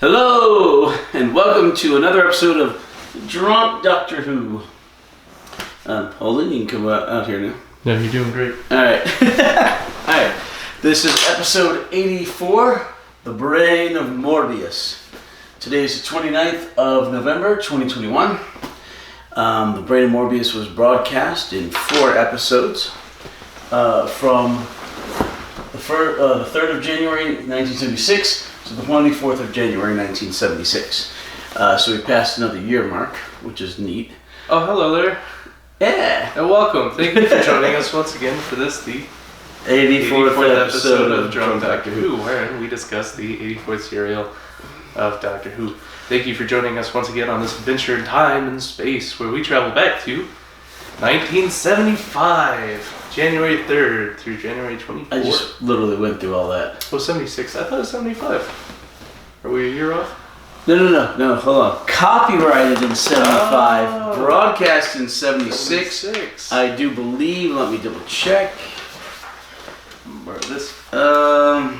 Hello, and welcome to another episode of Drunk Doctor Who. Holden, you can come out here now. No, you're doing great. Alright. Alright. This is episode 84, The Brain of Morbius. Today is the 29th of November, 2021. The Brain of Morbius was broadcast in 4 episodes from the 3rd of January 1976 to the 24th of January 1976. So we passed another year mark, which is neat. Oh, hello there. Yeah. And welcome. Thank you for joining us once again for this, the 84th episode of Drunk Doctor Who, wherein we discuss the 84th serial of Doctor Who. Thank you for joining us once again on this adventure in time and space where we travel back to 1975. January 3rd through January 24th. I just literally went through all that. Oh, 76. I thought it was 75. Are we a year off? No, hold on. Copyrighted in 75, broadcast in 76. I do believe, let me double check. Where is this? On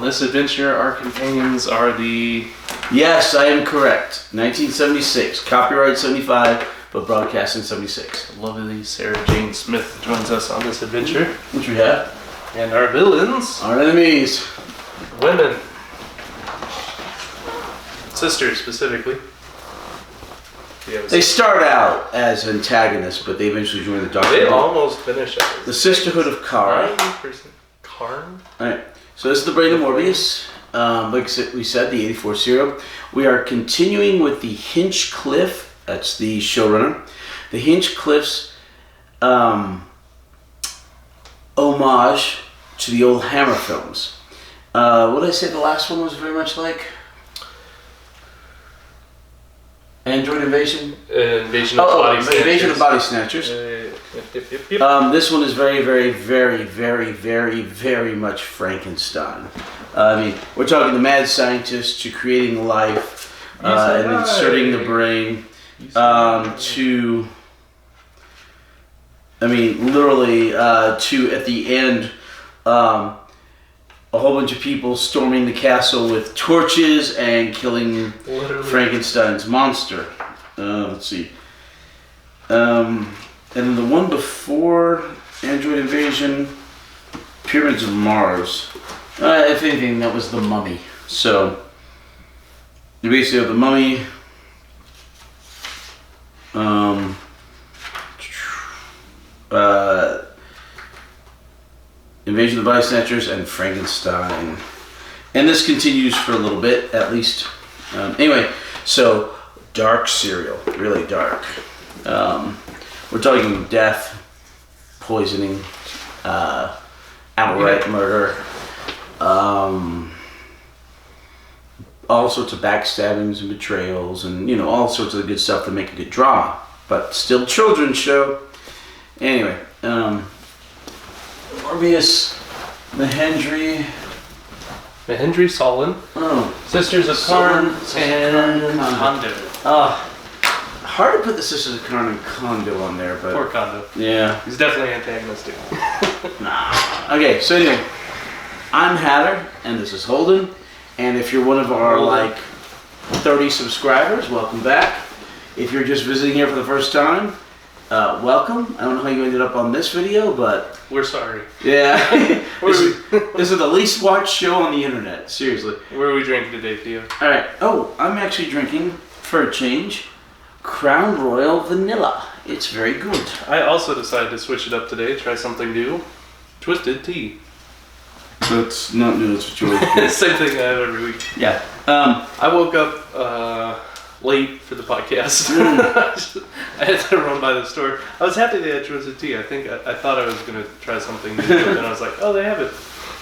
this adventure, our companions are the... Yes, I am correct. 1976, copyright 75, but broadcast in 76. Lovely Sarah Jane Smith joins us on this adventure. Which we have. And our villains. Our enemies. Women. Sisters, specifically. They start out as antagonists, but they eventually join the Doctor. They almost finish it. The Sisterhood of Kara. Karn? Alright, so this is the Brain of Morbius. Like we said, the 84 serial. We are continuing with the Hinchcliffe. That's the showrunner. The Hinchcliffe's homage to the old Hammer films. What did I say the last one was very much like? Android Invasion? Invasion of Body Snatchers. Invasion of Body Snatchers. Yep. This one is very, very, very, very, very, very much Frankenstein. I mean, we're talking the mad scientist to creating life and inserting the brain to, I mean, literally to, at the end, a whole bunch of people storming the castle with torches and killing Frankenstein's monster. Let's see. And then the one before Android Invasion, Pyramids of Mars. If anything, that was the Mummy. So, you basically have the Mummy. Invasion of the Body Snatchers and Frankenstein. And this continues for a little bit, at least. Anyway, so dark serial, really dark. We're talking death, poisoning, outright murder, all sorts of backstabbings and betrayals, and all sorts of good stuff to make a good drama. But still, children's show. Anyway, Morbius, Mahendri Solon. Sisters of Karn and Kondo. Hard to put the Sisters of Karn and Kondo on there, but... Poor Kondo. Yeah. He's definitely antagonistic. Nah. Okay, so anyway, I'm Hatter, and this is Holden. And if you're one of our, 30 subscribers, welcome back. If you're just visiting here for the first time, welcome. I don't know how you ended up on this video, but... We're sorry. Yeah. This is the least watched show on the internet, seriously. Where are we drinking today, Theo? Alright, I'm actually drinking, for a change, Crown Royal Vanilla. It's very good. I also decided to switch it up today, try something new. Twisted tea. That's not new, that's what you always do. Same thing I have every week. Yeah. I woke up late for the podcast. I had to run by the store. I was happy they had Twisted tea. I thought I was going to try something new, but then I was like, oh, they have it.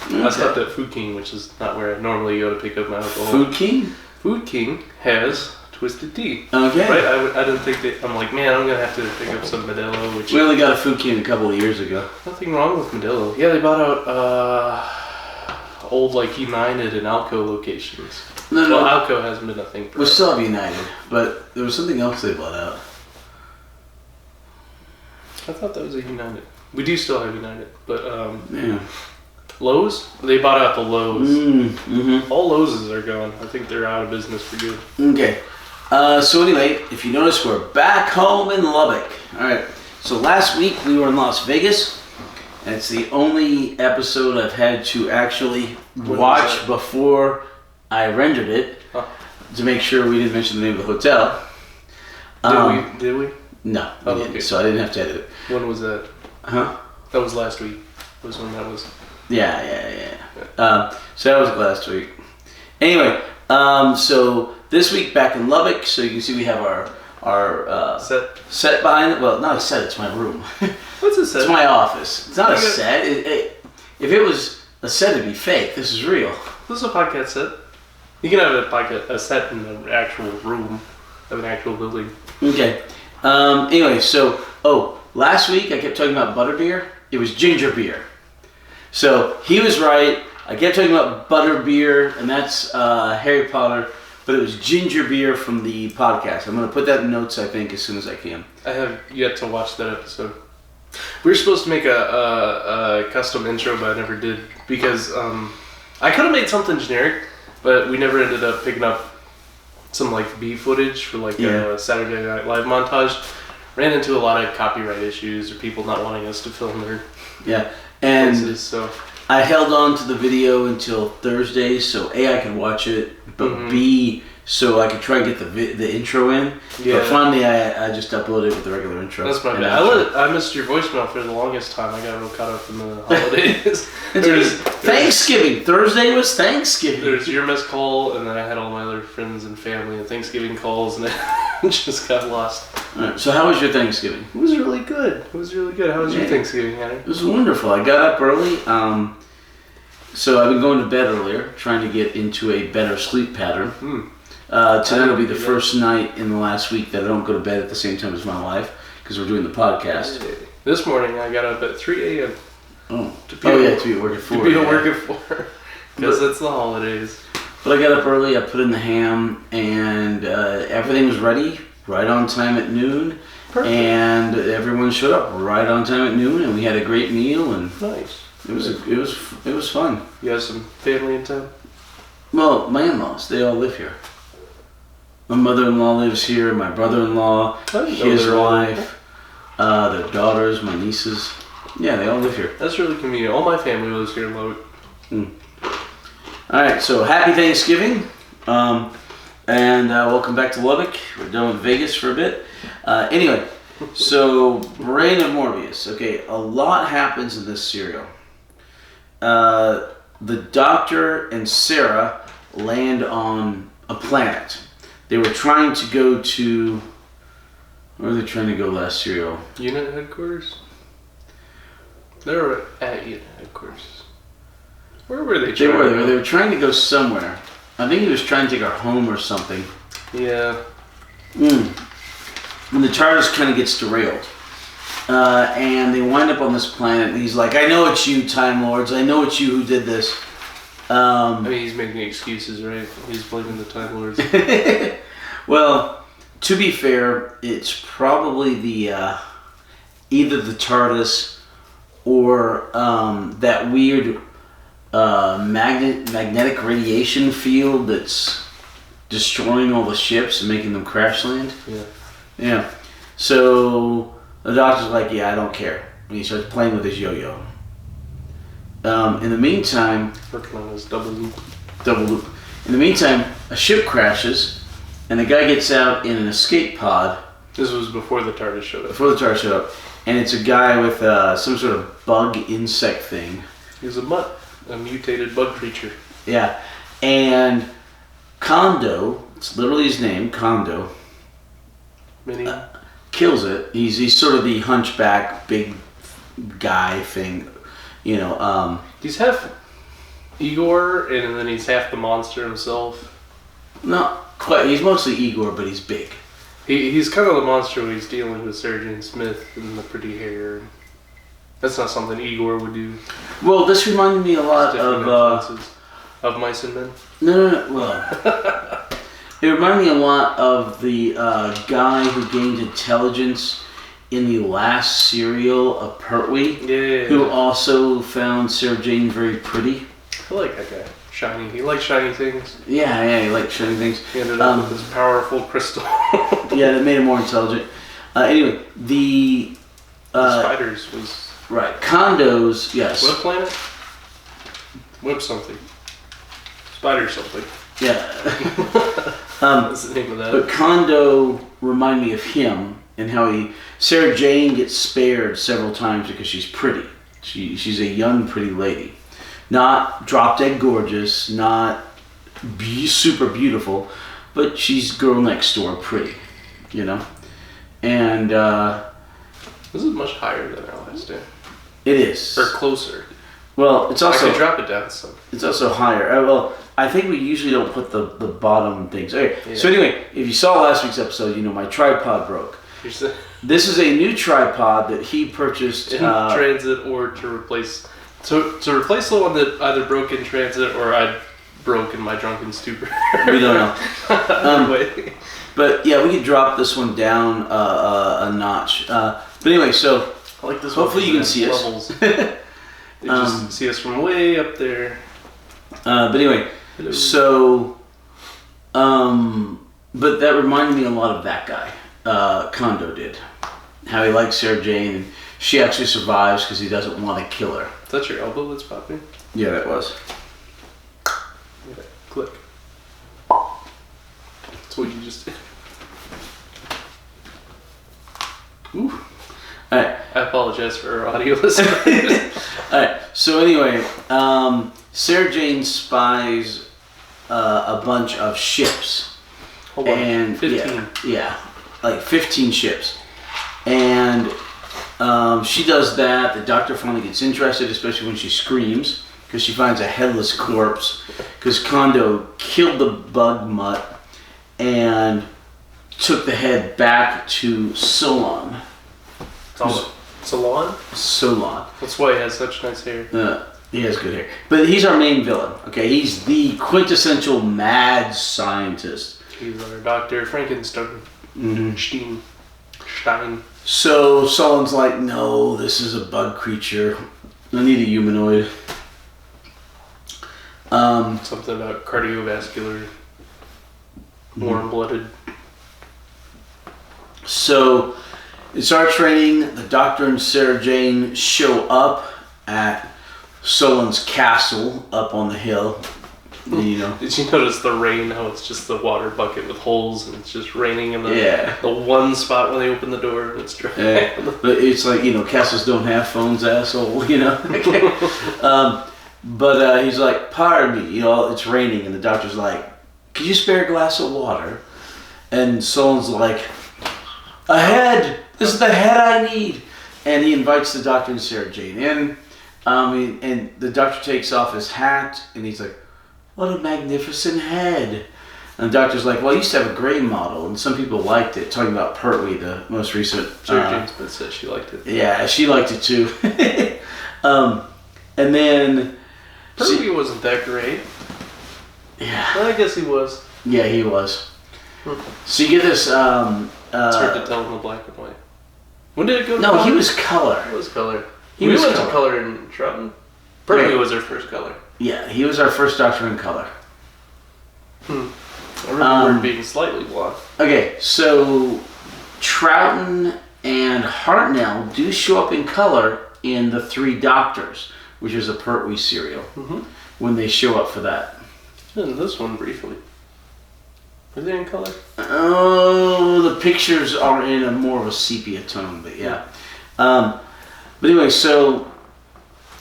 Okay. I stopped at Food King, which is not where I normally go to pick up my alcohol. Food King? Food King has Twisted tea. Okay. Right? I didn't think that... I'm like, man, I'm going to have to pick up some Modelo, which... We only got a Food King a couple of years ago. Nothing wrong with Modelo. Yeah, they bought out old, United and Alco locations. No. Well, Alco hasn't been a thing for... We still have United, but there was something else they bought out. I thought that was a United. We do still have United, but Yeah. Lowe's? They bought out the Lowe's. Mm-hmm. All Lowe's are gone. I think they're out of business for good. Okay. So anyway, if you notice, we're back home in Lubbock. All right. So last week we were in Las Vegas, and it's the only episode I've had to actually watch before I rendered it to make sure we didn't mention the name of the hotel. Did we? No, we didn't. Okay. So I didn't have to edit it. When was that? Huh? That was last week. Was when that was. Yeah. So that was last week. Anyway, so this week back in Lubbock, so you can see we have our set behind it. Well, not a set, it's my room. What's a set? It's my office. It's not a set. If it was a set, it'd be fake. This is real. This is a podcast set. You can have a set in an actual room of an actual building. Okay. Anyway, so last week I kept talking about butterbeer. It was ginger beer. So he was right. I kept talking about butterbeer, and that's Harry Potter, but it was ginger beer from the podcast. I'm going to put that in notes, I think, as soon as I can. I have yet to watch that episode. We were supposed to make a custom intro, but I never did, because I could have made something generic, but we never ended up picking up some like B footage for a Saturday Night Live montage. Ran into a lot of copyright issues or people not wanting us to film their places, so I held on to the video until Thursday, so A, I could watch it, but B, so I could try and get the intro in. Yeah. But finally, I just uploaded it with the regular intro. That's my bad. I missed your voicemail for the longest time. I got real caught up in the holidays. Thanksgiving. Thursday was Thanksgiving. There's your missed call, and then I had all my other friends and family and Thanksgiving calls, and it just got lost. All right, so how was your Thanksgiving? It was really good. How was your Thanksgiving, Henry? It was wonderful. I got up early. So I've been going to bed earlier, trying to get into a better sleep pattern. Tonight will be the first night in the last week that I don't go to bed at the same time as my wife, because we're doing the podcast. This morning I got up at 3 a.m. To be at work at 4. To be at work at 4, because it's the holidays. But I got up early, I put in the ham, and everything was ready, right on time at noon. Perfect. And everyone showed up right on time at noon, and we had a great meal. And nice. It was fun. You have some family in town? Well, my in-laws, they all live here. My mother-in-law lives here, my brother-in-law, his wife, their daughters, my nieces. Yeah, they all live here. That's really convenient. All my family lives here in Lubbock. Alright, so happy Thanksgiving. And welcome back to Lubbock. We're done with Vegas for a bit. Anyway, so Brain of Morbius. Okay, a lot happens in this serial. The Doctor and Sarah land on a planet. They were trying to go to... Where were they trying to go last serial? Unit headquarters? They were at Unit headquarters. Where were they trying to go? They were trying to go somewhere. I think he was trying to take her home or something. Yeah. And the TARDIS kind of gets derailed. And they wind up on this planet, and he's like, I know it's you, Time Lords. I know it's you who did this. I mean, he's making excuses, right? He's blaming the Time Lords. Well, to be fair, it's probably the either the TARDIS or that weird magnetic radiation field that's destroying all the ships and making them crash land. Yeah. So the Doctor's like, yeah, I don't care. And he starts playing with his yo-yo. In the meantime... Working on his double loop. In the meantime, a ship crashes, and the guy gets out in an escape pod. This was before the TARDIS showed up. And it's a guy with some sort of bug insect thing. He's a mutt, a mutated bug creature. Yeah. And Kondo, it's literally his name, Kondo, kills it. He's sort of the hunchback, big guy thing. He's half Igor, and then he's half the monster himself. Not quite. He's mostly Igor, but he's big. He's kind of the monster when he's dealing with Surgeon Smith and the pretty hair. That's not something Igor would do. Well, this reminded me a lot of Mice and Men. No. Well, it reminded me a lot of the guy who gained intelligence in the last serial of Pertwee, Yeah. who also found Sarah Jane very pretty. I like that guy. Shiny. He likes shiny things. Yeah, he liked shiny things. He ended up with this powerful crystal. Yeah, that made him more intelligent. Anyway, the spiders was... Right, condos, yes. What planet? Whip something. Spider something. Yeah. That's the name of that. But condo remind me of him and how Sarah Jane gets spared several times because she's pretty. She's a young, pretty lady. Not drop dead gorgeous, not super beautiful, but she's girl next door pretty, you know? And, this is much higher than our last day. it is. Or closer. Well, it's also... I could drop it down some. It's also higher. Well, I think we usually don't put the bottom things. Okay, Yeah. so anyway, if you saw last week's episode, you know my tripod broke. This is a new tripod that he purchased in transit, or to replace the one that either broke in transit or I broke in my drunken stupor. We don't know. Anyway. But yeah, we could drop this one down a notch. But anyway, so I like this. Hopefully you can see us. Levels. You just see us from way up there. But anyway, Hello. so but that reminded me a lot of that guy. Kondo did. How he likes Sarah Jane, and she actually survives because he doesn't want to kill her. Is that your elbow that's popping? Yeah, that was. Yeah. Click. That's what you just did. Ooh. Alright. I apologize for our audio listeners. Alright, so anyway, Sarah Jane spies a bunch of ships. Hold on. And 15. Yeah, like 15 ships. And she does that. The doctor finally gets interested, especially when she screams, because she finds a headless corpse. Because Kondo killed the bug mutt and took the head back to Solon. Solon? Solon. That's why he has such nice hair. He has good hair. But he's our main villain. Okay, he's the quintessential mad scientist. He's our Dr. Frankenstein. Mm-hmm. Stein. So Solon's like, no, this is a bug creature. I need a humanoid. Something about cardiovascular, warm-blooded. So it's our training. The Doctor and Sarah Jane show up at Solon's castle up on the hill. You know. Did you notice the rain? How it's just the water bucket with holes, and it's just raining in the one spot when they open the door, and it's dry. Yeah. But it's like, you know, castles don't have phones, asshole. You know. But he's like, pardon me, you know, it's raining, and the Doctor's like, could you spare a glass of water? And Solon's like, a head. This is the head I need. And he invites the Doctor and Sarah Jane in. And the Doctor takes off his hat, and he's like, what a magnificent head. And the Doctor's like, well, I used to have a gray model, and some people liked it. Talking about Pertwee, the most recent. Sarah Jane Smith said she liked it. Yeah, she liked it too. And then... Pertwee wasn't that great. Yeah. Well, I guess he was. Yeah, he was. So you get this... it's hard to tell in the black and white. When did it go to No, color? he was color. It was color. He we was went color. to color in Troughton. Pertwee Right. was our first color. Yeah, he was our first Doctor in color. I remember it being slightly blonde. Okay, so Troughton and Hartnell do show up in color in The Three Doctors, which is a Pertwee serial, when they show up for that. And this one briefly. Were they in color? Oh, the pictures are in a more of a sepia tone, but yeah. But anyway, so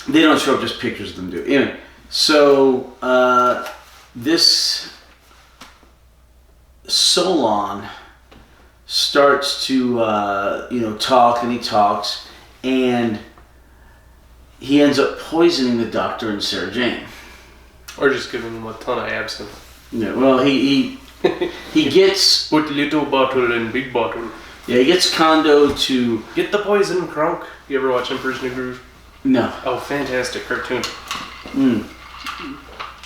they don't show up, just pictures of them do. Anyway, so this Solon starts to talk, and he talks, and he ends up poisoning the Doctor and Sarah Jane. Or just giving them a ton of absinthe. Yeah, well, he gets... Put little bottle in big bottle. Yeah, he gets Kondo to... Get the poison, Kronk. You ever watch Emperor's New Groove? No. Oh, fantastic cartoon.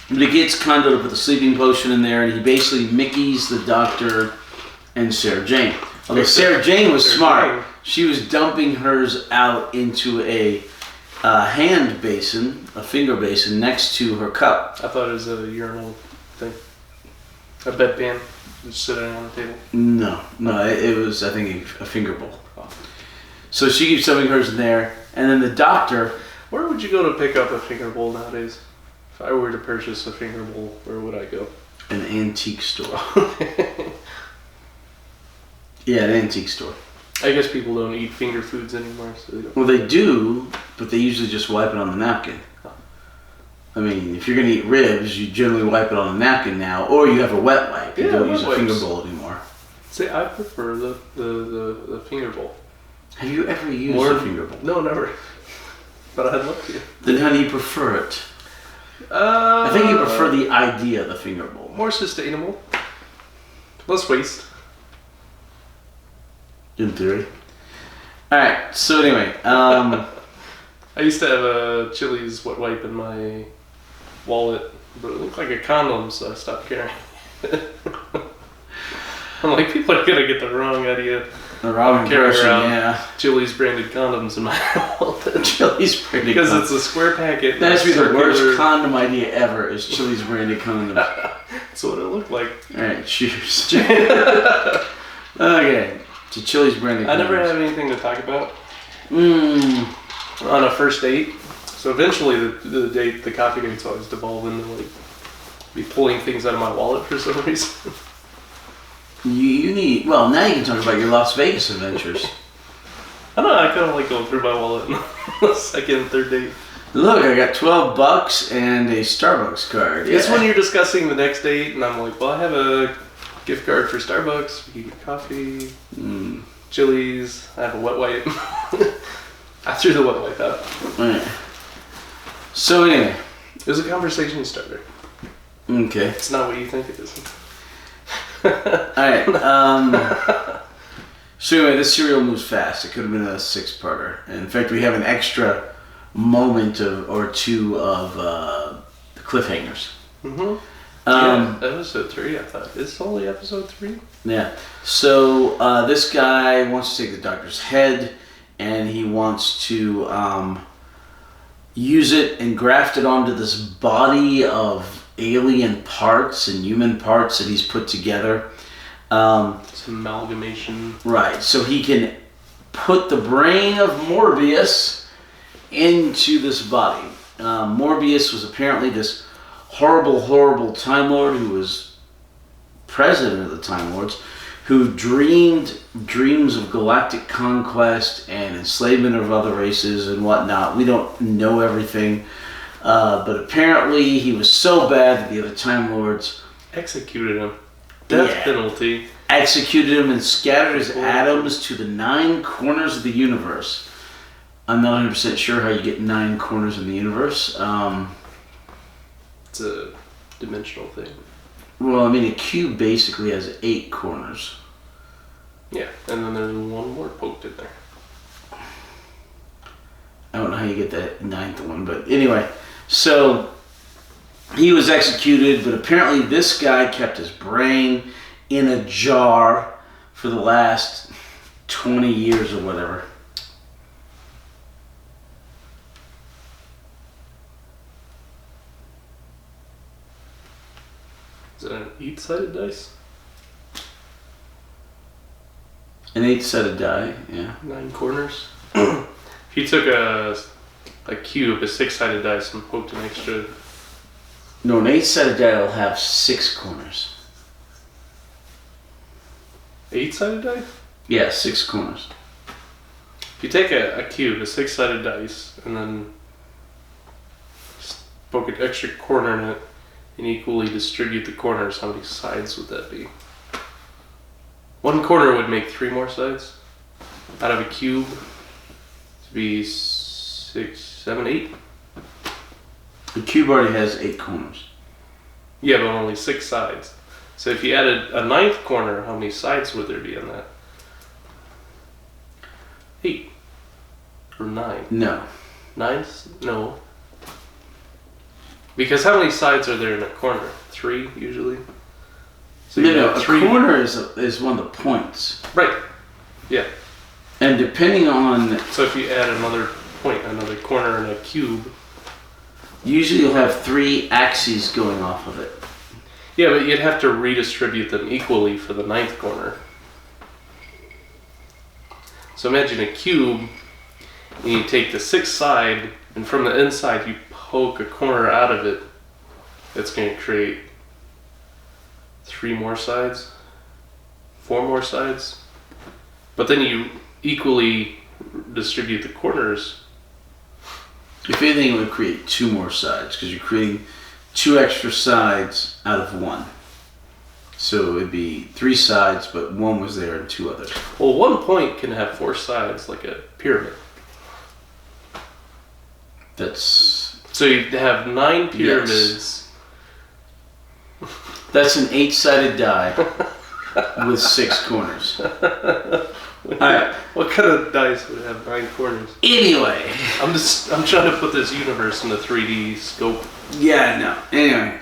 But he gets Kondo to put the sleeping potion in there, and he basically Mickeys the Doctor and Sarah Jane. Although Sarah Jane was smart. Jane. She was dumping hers out into a hand basin, a finger basin, next to her cup. I thought it was a urinal thing. A bedpan. Just sitting on the table. No, it was, I think, a finger bowl. Oh. So she keeps dumping hers in there, and then the doctor... Where would you go to pick up a finger bowl nowadays? If I were to purchase a finger bowl, where would I go? An antique store. Yeah, an antique store. I guess people don't eat finger foods anymore, so they don't. Well, they do, but they usually just wipe it on the napkin. I mean, if you're going to eat ribs, you generally wipe it on a napkin now, or you have a wet wipe. You don't use a finger bowl anymore. See, I prefer the finger bowl. Have you ever used a finger bowl? No, never. But I'd love to. Then how do you prefer it? I think you prefer the idea of the finger bowl. More sustainable. Less waste. In theory. Alright, so anyway. I used to have a Chili's wet wipe in my wallet, but it looked like a condom, so I stopped carrying it. I'm like, people are going to get the wrong idea. The wrong impression, yeah. Chili's branded condoms in my wallet. Chili's branded because it's a square packet. That has to be the worst condom idea ever, is Chili's branded condoms. That's what it looked like. Alright, cheers. Okay, to Chili's branded condoms. I never have anything to talk about. On a first date. So eventually the date, the coffee dates always devolve into like me pulling things out of my wallet for some reason. You need, well, now you can talk about your Las Vegas adventures. I don't know, I kind of like going through my wallet on the second, third date. Look, I got $12 and a Starbucks card. It's when you're discussing the next date, and I'm like, well, I have a gift card for Starbucks. You can get coffee, Chili's. I have a wet wipe. I threw the wet wipe out. Right. So anyway. It was a conversation starter. Okay. It's not what you think it is. Alright, so anyway, this serial moves fast. It could have been a 6-parter. In fact, we have an extra moment or two of cliffhangers. Episode 3, I thought. It's only episode 3? Yeah. So, this guy wants to take the doctor's head, and he wants to use it and graft it onto this body of alien parts and human parts that he's put together. It's amalgamation. Right, so he can put the brain of Morbius into this body. Morbius was apparently this horrible Time Lord who was president of the Time Lords, who dreams of galactic conquest and enslavement of other races and whatnot. We don't know everything. But apparently he was so bad that the other Time Lords executed him. Death penalty. Executed him and scattered his atoms to the 9 corners of the universe. I'm not 100% sure how you get 9 corners in the universe. It's a dimensional thing. Well, I mean, a cube basically has 8 corners. Yeah, and then there's one more poked in there. I don't know how you get that 9th one, but anyway. So, he was executed, but apparently this guy kept his brain in a jar for the last 20 years or whatever. Is it an 8-sided dice? An 8-sided die, yeah. 9 corners. If you took a cube, a 6-sided dice, and poked an extra... No, an 8-sided die will have 6 corners. 8-sided die? Yeah, 6 corners. If you take a cube, a 6-sided dice, and then poke an extra corner in it, and equally distribute the corners, how many sides would that be? 1 corner would make 3 more sides. Out of a cube, to be 6, 7, 8. The cube already has 8 corners. Yeah, but only 6 sides. So if you added a 9th corner, how many sides would there be on that? 8. Or 9. No. 9? No. Because how many sides are there in a corner? 3 usually. So no, a corner is one of the points. Right. Yeah. And depending on... So if you add another point, another corner in a cube... Usually you'll have 3 axes going off of it. Yeah, but you'd have to redistribute them equally for the 9th corner. So imagine a cube, and you take the 6th side, and from the inside you poke a corner out of it. That's going to create 3 more sides, 4 more sides. But then you equally distribute the corners. If anything, it would create 2 more sides, because you're creating 2 extra sides out of 1. So it'd be 3 sides, but 1 was there and 2 others. Well, 1 point can have 4 sides, like a pyramid. That's... So you'd have 9 pyramids. Yes. That's an 8-sided die with 6 corners. Alright. What kind of dice would have 9 corners? Anyway. I'm trying to put this universe in a 3D scope. Yeah, no. Anyway.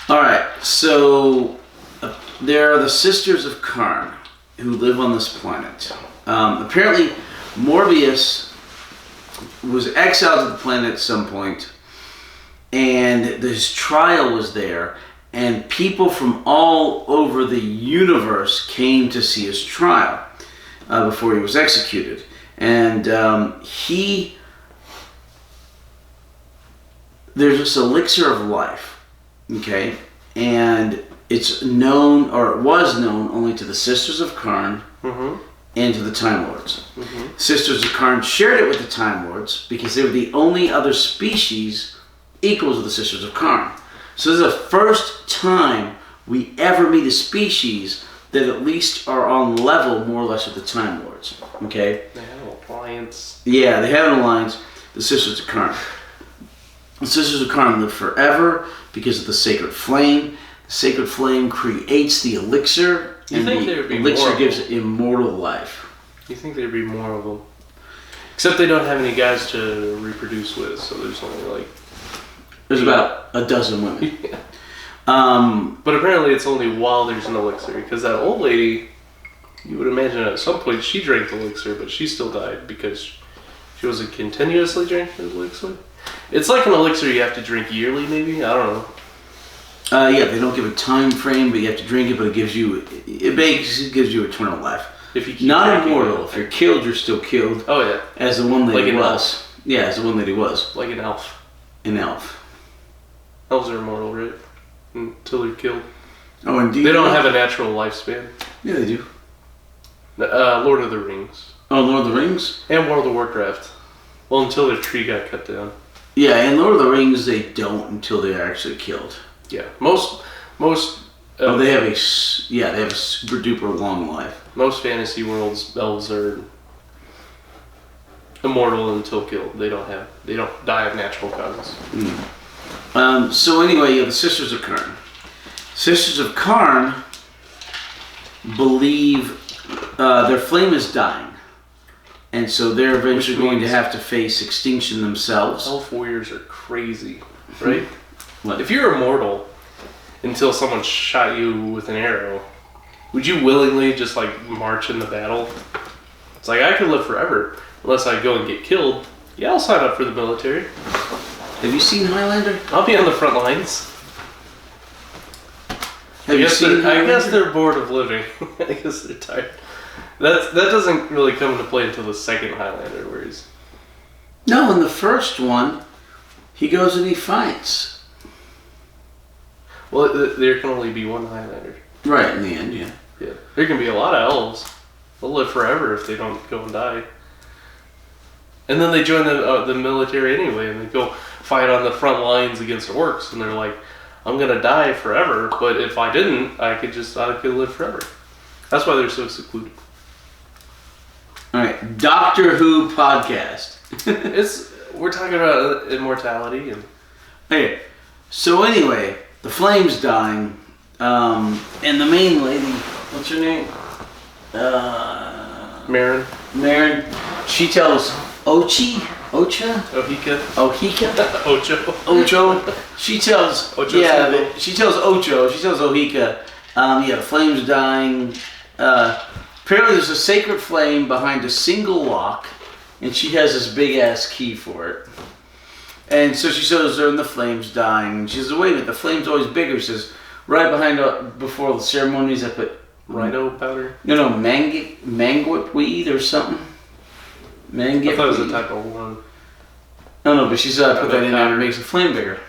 Alright, so there are the Sisters of Karn who live on this planet. Apparently, Morbius was exiled to the planet at some point, and his trial was there, and people from all over the universe came to see his trial before he was executed. And there's this elixir of life, okay? And it's known, or it was known, only to the Sisters of Karn and to the Time Lords. Sisters of Karn shared it with the Time Lords because they were the only other species equal to the Sisters of Karn. So this is the first time we ever meet a species that at least are on level, more or less, with the Time Lords. Okay? They have an alliance. Yeah, they have an alliance. The Sisters of Karn. The Sisters of Karn live forever because of the sacred flame. The sacred flame creates the elixir, and the elixir gives it immortal life. You think there'd be more of them? Except they don't have any guys to reproduce with, so there's only like... There's about a dozen women. Yeah. But apparently it's only while there's an elixir, because that old lady, you would imagine at some point she drank the elixir, but she still died because she wasn't continuously drinking the elixir. It's like an elixir you have to drink yearly, maybe? I don't know. Yeah, they don't give a time frame, but you have to drink it, but it basically gives you eternal life. If you keep not immortal. If you're killed, you're still killed. Oh, yeah. As the one lady like was. Yeah, as the one lady was. Like an elf. An elf. Elves are immortal, right? Until they're killed. Oh, indeed. They don't have a natural lifespan. Yeah, they do. Lord of the Rings. Oh, Lord of the Rings? And World of Warcraft. Well, until their tree got cut down. Yeah, in Lord of the Rings, they don't until they're actually killed. Yeah, most. They have a super duper long life. Most fantasy worlds, elves are immortal until killed. They don't die of natural causes. So anyway, you have the Sisters of Karn. Sisters of Karn believe their flame is dying, and so they're eventually going to have to face extinction themselves. Elf warriors are crazy, right? What? If you're immortal until someone shot you with an arrow, would you willingly just like march in the battle? It's like, I could live forever unless I go and get killed. Yeah, I'll sign up for the military. Have you seen Highlander? I'll be on the front lines. I guess they're bored of living. I guess they're tired. That doesn't really come into play until the second Highlander, where he's... No, in the first one, he goes and he fights. Well, there can only be one Highlander. Right, in the end, yeah. Yeah. There can be a lot of elves. They'll live forever if they don't go and die. And then they join the military anyway, and they go fight on the front lines against orcs, and they're like, I'm gonna die forever, but if I didn't, I could live forever. That's why they're so secluded. Alright, Doctor Who podcast. We're talking about immortality and... Okay, so anyway, the flame's dying, and the main lady, what's her name? Marin. She tells Ohika? Ocho. She tells Ocho. She tells Ohika, the flame's dying, Apparently there's a sacred flame behind a single lock, and she has this big-ass key for it. And so she shows her and the flames dying. And she says, wait a minute, the flame's always bigger. She says, right behind, before the ceremonies, I put... Rhino powder? No, mangoit weed or something. I thought it was a type of one. No, but she's put that in there and it makes the flame bigger.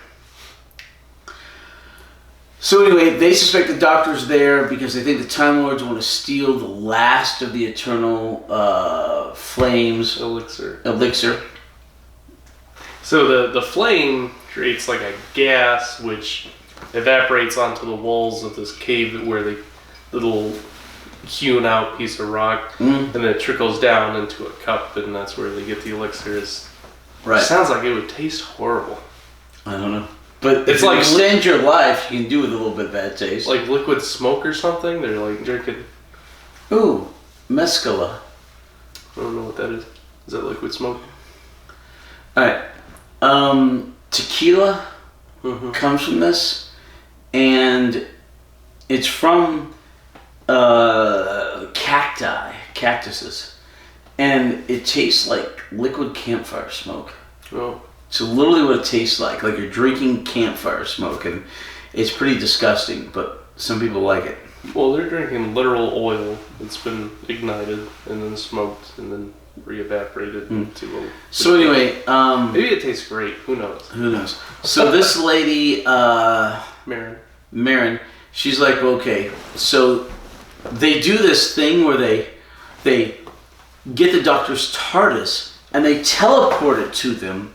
So anyway, they suspect the Doctor's there because they think the Time Lords want to steal the last of the eternal flames. Elixir. So the flame creates like a gas which evaporates onto the walls of this cave where the little hewn out piece of rock, and then it trickles down into a cup, and that's where they get the elixirs. Right. It sounds like it would taste horrible. I don't know. But it's if like you extend your life, you can do with a little bit of bad taste. Like liquid smoke or something? They're like drinking... Ooh, mescala. I don't know what that is. Is that liquid smoke? Alright. Tequila comes from this, and it's from cactuses, and it tastes like liquid campfire smoke. Oh. So literally what it tastes like you're drinking campfire smoke, and it's pretty disgusting, but some people like it. Well, they're drinking literal oil that's been ignited and then smoked and then re-evaporated into a... So anyway, maybe it tastes great. Who knows? Who knows? So this lady, Marin, she's like, okay, so they do this thing where they get the Doctor's TARDIS and they teleport it to them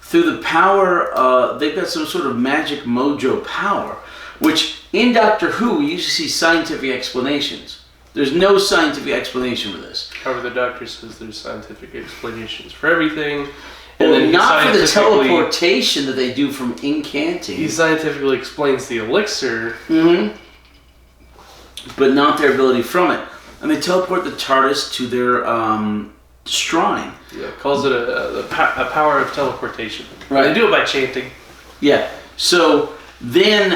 through the power, they've got some sort of magic mojo power, which in Doctor Who we usually see scientific explanations. There's no scientific explanation for this. However, the Doctor says there's scientific explanations for everything. And then not for the teleportation that they do from incanting. He scientifically explains the elixir. But not their ability from it. And they teleport the TARDIS to their shrine. Yeah, calls it a power of teleportation. Right. They do it by chanting. Yeah. So then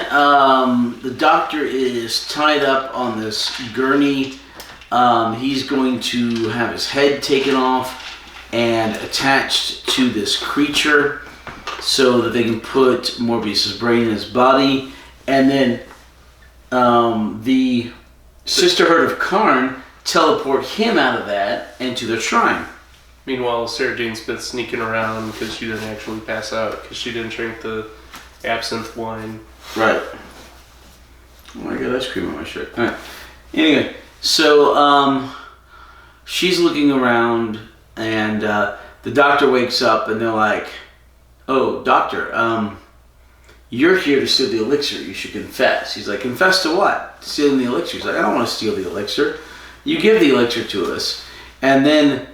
the Doctor is tied up on this gurney. He's going to have his head taken off and attached to this creature so that they can put Morbius's brain in his body. And then the Sisterhood of Karn teleport him out of that into the shrine. Meanwhile, Sarah Jane Smith's sneaking around because she didn't actually pass out because she didn't drink the absinthe wine. Right. Oh, I got ice cream on my shirt. All right. Anyway, so she's looking around, and the Doctor wakes up, and they're like, "Oh, Doctor, you're here to steal the elixir. You should confess." He's like, "Confess to what? Stealing the elixir." He's like, "I don't want to steal the elixir. You give the elixir to us." And then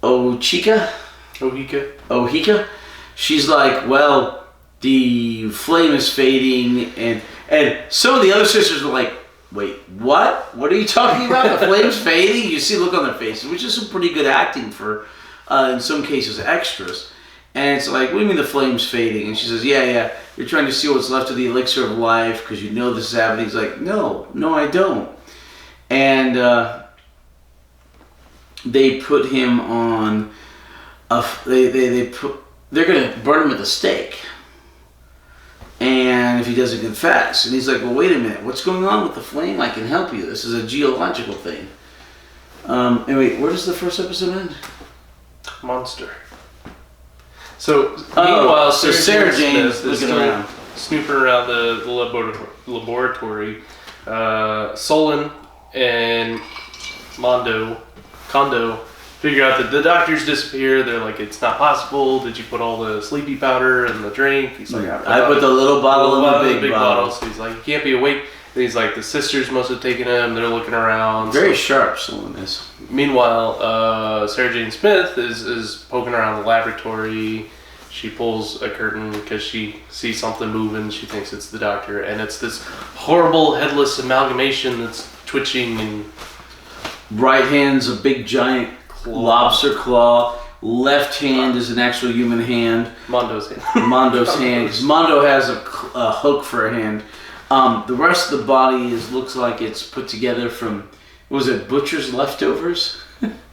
Ohika, she's like, "Well, the flame is fading," and some of the other sisters were like, "Wait, what? What are you talking about? The flame's fading?" You see the look on their faces, which is some pretty good acting for, in some cases, extras. And it's like, "What do you mean the flame's fading?" And she says, yeah, you're trying to see what's left of the elixir of life because you know this is happening." He's like, no, I don't. And they put him on they're gonna burn him at the stake. And if he doesn't confess, and he's like, "Well, wait a minute, what's going on with the flame? I can help you. This is a geological thing." Anyway, where does the first episode end? Monster. So meanwhile, Sarah Jane is looking around, snooping around the laboratory. Solon and Kondo figure out that the Doctor's disappeared. They're like, "It's not possible. Did you put all the sleepy powder in the drink?" He's like, "I put the little bottle in the big bottle." So he's like, "You can't be awake." And he's like, "The sisters must have taken him." They're looking around. Very sharp, Solon is. Meanwhile, Sarah Jane Smith is poking around the laboratory. She pulls a curtain because she sees something moving. She thinks it's the Doctor, and it's this horrible headless amalgamation that's twitching. And right hand's a big giant lobster claw. Left hand is an actual human hand. Mondo's hand. Because Mondo has a hook for a hand. The rest of the body looks like it's put together from, was it butcher's leftovers?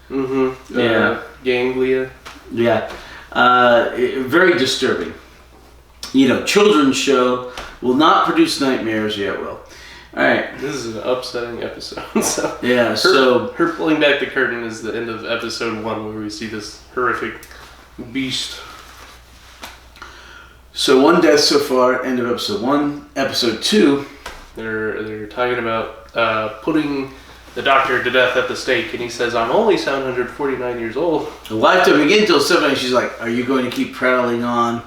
Mm-hmm. Yeah. Ganglia. Yeah. Very disturbing. Children's show will not produce nightmares, yet will. All right. This is an upsetting episode. So Yeah, her pulling back the curtain is the end of episode 1, where we see this horrific beast. So 1 death so far, end of episode 1. Episode 2. They're talking about putting the doctor to death at the stake, and he says, "I'm only 749 years old." The life don't begin until 7. She's like, "Are you going to keep prattling on?" And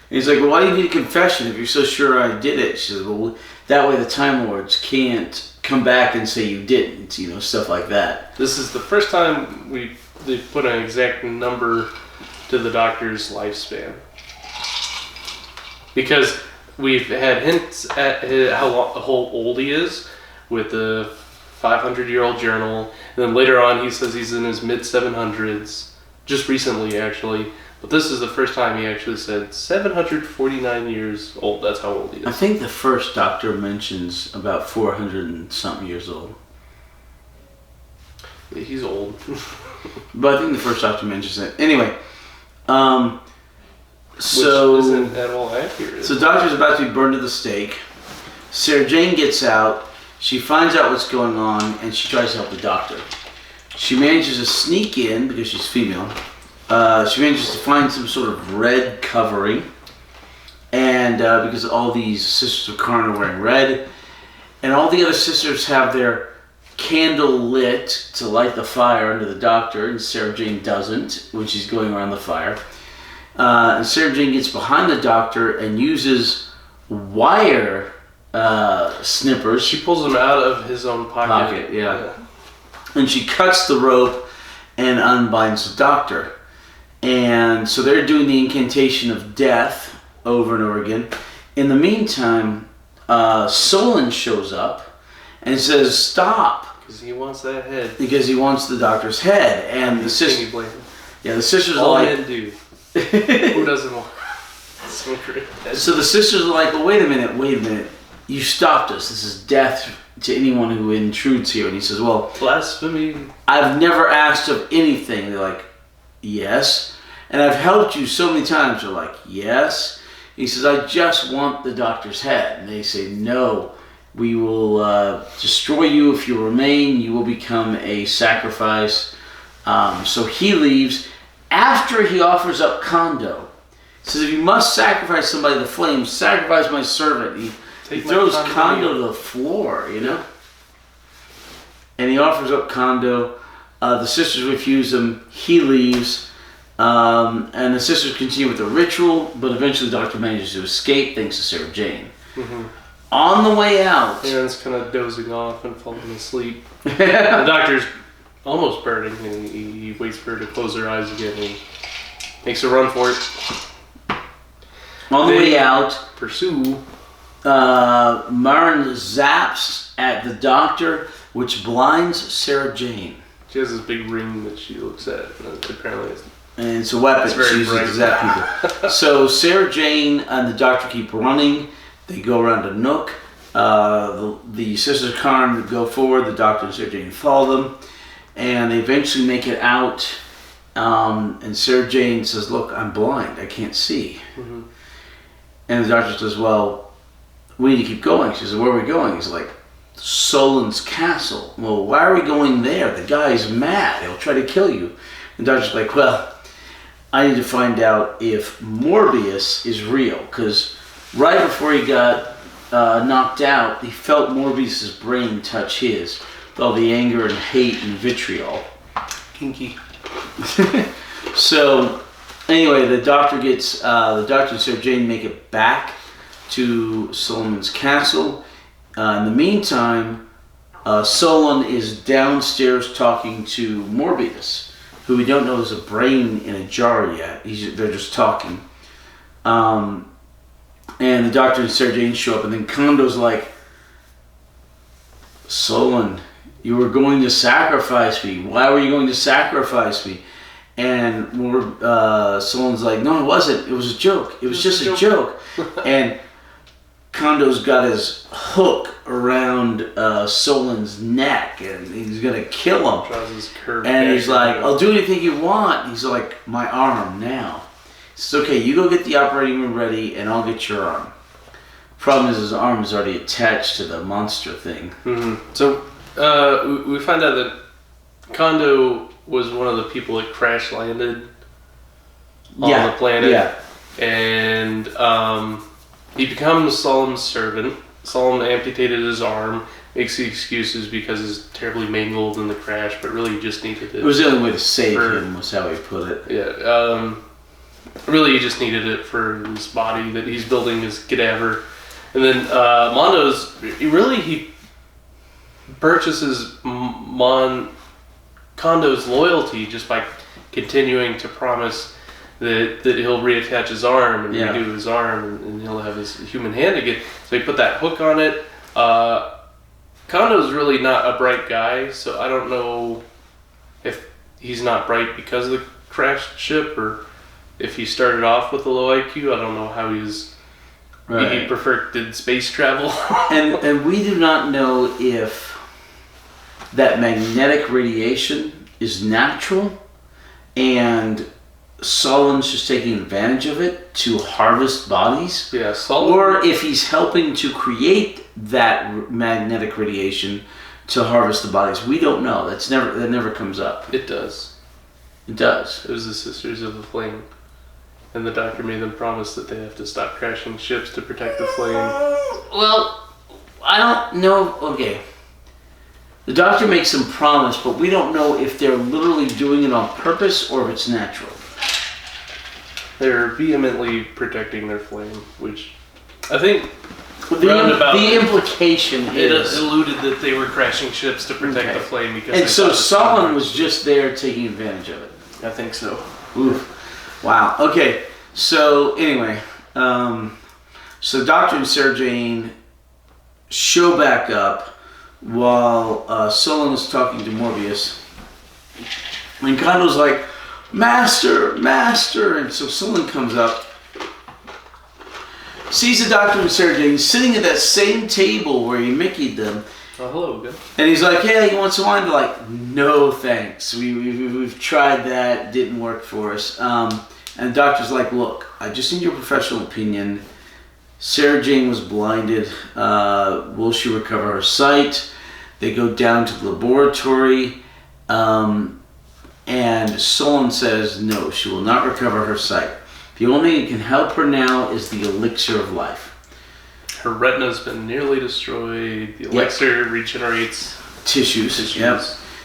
he's like, "Well, why do you need a confession if you're so sure I did it?" She says, "Well, that way the Time Lords can't come back and say you didn't, stuff like that." This is the first time they put an exact number to the doctor's lifespan, because we've had hints at how old he is with the 500-year-old journal, and then later on he says he's in his mid-700s, just recently actually, but this is the first time he actually said 749 years old. That's how old he is. I think the first doctor mentions about 400 and something years old. Yeah, he's old. But I think the first doctor mentions it. Anyway, Which isn't at all accurate. So the doctor's about to be burned at the stake. Sarah Jane gets out. She finds out what's going on, and she tries to help the doctor. She manages to sneak in, because she's female. She manages to find some sort of red covering. And because all these Sisters of Karn are wearing red. And all the other sisters have their candle lit to light the fire under the doctor. And Sarah Jane doesn't when she's going around the fire. And Sarah Jane gets behind the doctor and uses wire snippers. She pulls them out of his own pocket. Yeah. And she cuts the rope and unbinds the doctor. And so they're doing the incantation of death over and over again. In the meantime, Solon shows up and says, "Stop." Because he wants that head. Because he wants the doctor's head. And the sisters... Yeah, the sisters all are like... men do. Who doesn't want so great? So the sisters are like, "Well, wait a minute. You stopped us. This is death to anyone who intrudes here." And he says, "Well, blasphemy. I've never asked of anything." They're like, "Yes." "And I've helped you so many times." They're like, "Yes." He says, "I just want the doctor's head." And they say, "No, we will destroy you if you remain. You will become a sacrifice." So he leaves. After he offers up Kondo, he says, "If you must sacrifice somebody to the flames, sacrifice my servant." He throws Kondo to the floor, And he offers up Kondo. The sisters refuse him. He leaves. And the sisters continue with the ritual, but eventually the doctor manages to escape thanks to Sarah Jane. Mm-hmm. On the way out... Aaron's kind of dozing off and falling asleep. The doctor's almost burning, and he waits for her to close her eyes again, and he makes a run for it. On the way out, pursue. Marin zaps at the doctor, which blinds Sarah Jane. She has this big ring that she looks at, and apparently and it's a weapon. She uses to zap people. So Sarah Jane and the doctor keep running. They go around a nook. The Sisters of Karn go forward. The doctor and Sarah Jane follow them. And they eventually make it out. And Sarah Jane says, "Look, I'm blind. I can't see." Mm-hmm. And the doctor says, "Well, we need to keep going." She says, "Where are we going?" He's like, "Solon's castle." "Well, why are we going there? The guy's mad. He'll try to kill you." And the doctor's like, "Well, I need to find out if Morbius is real." Because right before he got knocked out, he felt Morbius's brain touch his. With all the anger and hate and vitriol. Kinky. So, anyway, the doctor and Sarah Jane make it back to Solomon's castle. In the meantime, Solon is downstairs talking to Morbius, who we don't know is a brain in a jar yet. They're just talking. And the doctor and Sarah Jane show up, and then Kondo's like, "Solon, you were going to sacrifice me. Why were you going to sacrifice me?" And Solon's like, "No, it wasn't. It was a joke. It was just a joke." And Kondo's got his hook around Solon's neck, and he's gonna kill him. Draws his curved And he's like, dagger. "I'll do anything you want." He's like, "My arm now." He says, "Okay, you go get the operating room ready, and I'll get your arm." Problem is, his arm is already attached to the monster thing. Mm-hmm. So we find out that Kondo was one of the people that crash landed on the planet. Yeah. And he becomes Solom's servant. Solom amputated his arm, makes the excuses because he's terribly mangled in the crash, but really he just needed it. It was the only way to save him, was how he put it. Yeah. Really he just needed it for his body that he's building his cadaver. And then he purchases Kondo's loyalty just by continuing to promise that he'll reattach his arm and redo his arm and he'll have his human hand again. So he put that hook on it. Kondo's really not a bright guy, so I don't know if he's not bright because of the crashed ship or if he started off with a low IQ. I don't know how he did space travel. and we do not know if that magnetic radiation is natural and Solon's just taking advantage of it to harvest bodies. Yeah, Solon. Or if he's helping to create that magnetic radiation to harvest the bodies. We don't know. That never comes up. It does. It does. It was the Sisters of the Flame. And the doctor made them promise that they have to stop crashing ships to protect the flame. Well, I don't know. Okay. The doctor makes them promise, but we don't know if they're literally doing it on purpose or if it's natural. They're vehemently protecting their flame, which I think the implication is it alluded that they were crashing ships to protect the flame because. And so Solon was just there taking advantage of it. I think so. Oof. Wow. Okay. So anyway, so Doctor and Sarah Jane show back up while Solon is talking to Morbius, and Kondo's like, "Master, master!" And so Solon comes up, sees the Doctor and Sarah Jane sitting at that same table where he Mickey'd them. Oh, hello, good. And he's like, "Hey, you want some wine?" They're like, "No, thanks. We've tried that. Didn't work for us." And the doctor's like, "Look, I just need your professional opinion. Sarah Jane was blinded. Will she recover her sight?" They go down to the laboratory. And Solon says, "No, she will not recover her sight. The only thing that can help her now is the elixir of life." Her retina's been nearly destroyed. The elixir regenerates tissues. Yep.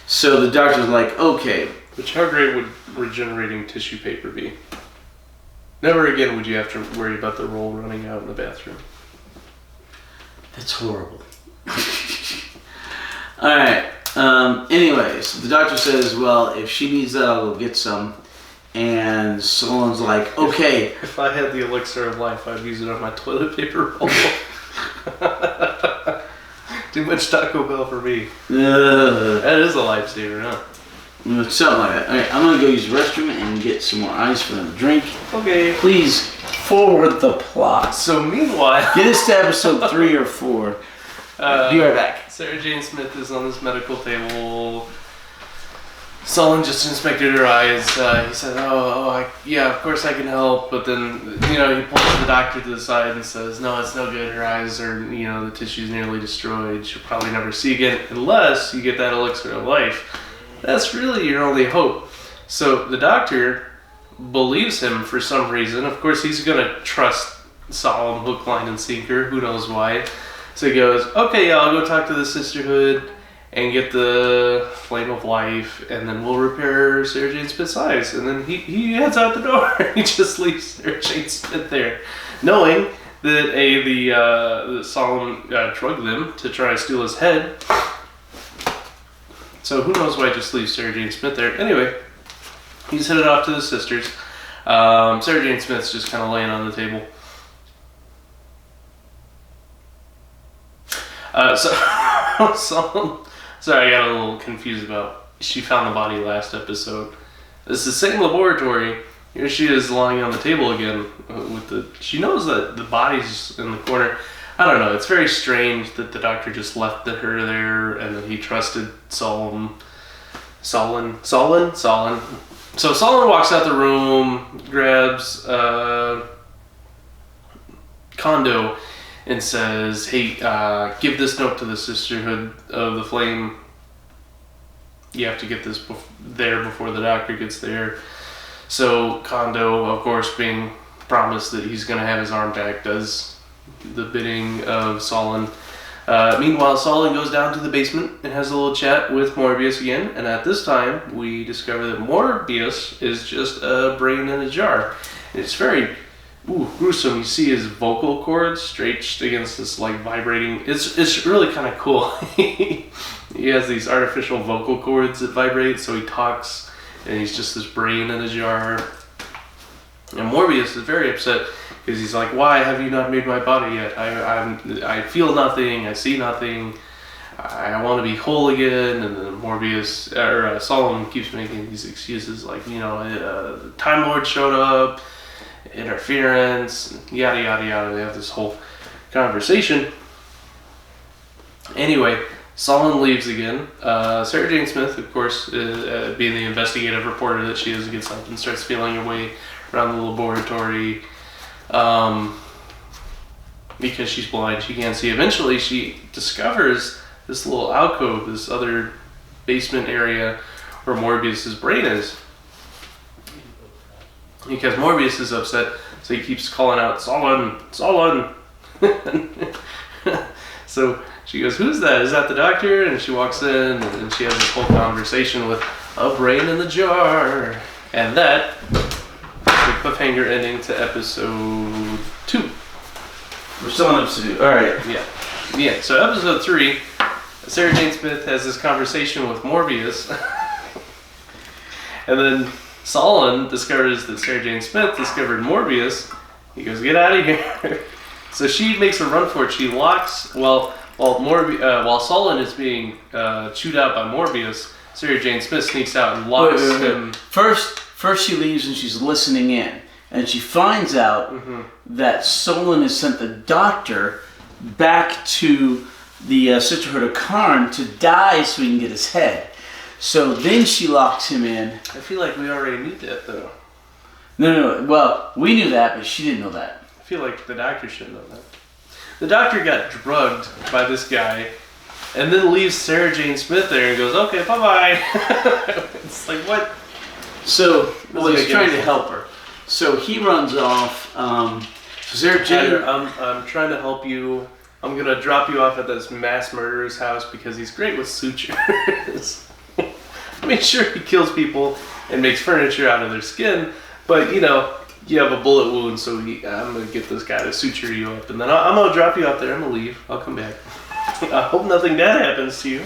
So the doctor's like, "Okay." Which, how great would regenerating tissue paper be? Never again would you have to worry about the roll running out in the bathroom. That's horrible. All right. Anyways, the doctor says, "Well, if she needs that, I'll go get some." And Solon's like, "Okay." If I had the elixir of life, I'd use it on my toilet paper roll. Too much Taco Bell for me. That is a lifesaver, huh? Something like that. All right, I'm gonna go use the restroom and get some more ice for them to drink. Okay. Please forward the plot. So meanwhile, get us to episode 3 or 4. Be right back. Sarah Jane Smith is on this medical table. Solon just inspected her eyes. He said, yeah, of course I can help. But then, he pulls the doctor to the side and says, "No, it's no good. Her eyes are, the tissue's nearly destroyed. She'll probably never see again unless you get that elixir of life. That's really your only hope." So the doctor believes him for some reason. Of course, he's going to trust Solon hook, line, and sinker. Who knows why. So he goes, "Okay, yeah, I'll go talk to the sisterhood and get the flame of life, and then we'll repair Sarah Jane Smith's eyes." And then he heads out the door. He just leaves Sarah Jane Smith there, knowing that the Solomon drugged them to try to steal his head. So who knows why he just leaves Sarah Jane Smith there. Anyway, he's headed off to the sisters. Sarah Jane Smith's just kind of laying on the table. Sorry, I got a little confused about. She found the body last episode. It's the same laboratory. Here she is lying on the table again. She knows that the body's in the corner. I don't know. It's very strange that the doctor just left her there and that he trusted Solon. So Solon walks out the room, grabs Kondo, and says, "Hey, give this note to the Sisterhood of the Flame. You have to get this there before the doctor gets there." So Kondo, of course, being promised that he's going to have his arm back, does the bidding of Solon. Meanwhile, Solon goes down to the basement and has a little chat with Morbius again, and at this time, we discover that Morbius is just a brain in a jar. And it's very gruesome. You see his vocal cords stretched against this vibrating. It's really kind of cool. He has these artificial vocal cords that vibrate, so he talks, and he's just this brain in a jar. And Morbius is very upset because he's like, "Why have you not made my body yet? I feel nothing. I see nothing. I want to be whole again." And then Solomon keeps making these excuses like, the Time Lord showed up, interference, yada yada yada. They have this whole conversation. Anyway, Solon leaves again. Sarah Jane Smith, of course, being the investigative reporter that she is against something, starts feeling her way around the laboratory. Because she's blind, she can't see. Eventually, she discovers this little alcove, this other basement area where Morbius's brain is. Because Morbius is upset, so he keeps calling out, "Solon, Solon!" So she goes, "Who's that? Is that the doctor?" And she walks in, and she has this whole conversation with a brain in the jar. And that cliffhanger ending to episode 2. We're still on episode 2. All right. Yeah. So episode 3, Sarah Jane Smith has this conversation with Morbius, and then Solon discovers that Sarah Jane Smith discovered Morbius. He goes, "Get out of here!" So she makes a run for it. She locks while Solon is being chewed out by Morbius. Sarah Jane Smith sneaks out and locks him. First she leaves and she's listening in. And she finds out that Solon has sent the doctor back to the Sisterhood of Karn to die so he can get his head. So then she locks him in. I feel like we already knew that, though. No. Well, we knew that, but she didn't know that. I feel like the doctor should know that. The doctor got drugged by this guy and then leaves Sarah Jane Smith there and goes, "Okay, bye-bye." It's like, what? So, he's trying to help her. So he runs off. So Sarah Jane... I'm trying to help you. I'm going to drop you off at this mass murderer's house because he's great with sutures. I mean, sure, he kills people and makes furniture out of their skin, but, you have a bullet wound, so I'm going to get this guy to suture you up, and then I'm going to drop you out there. I'm going to leave. I'll come back. I hope nothing bad happens to you.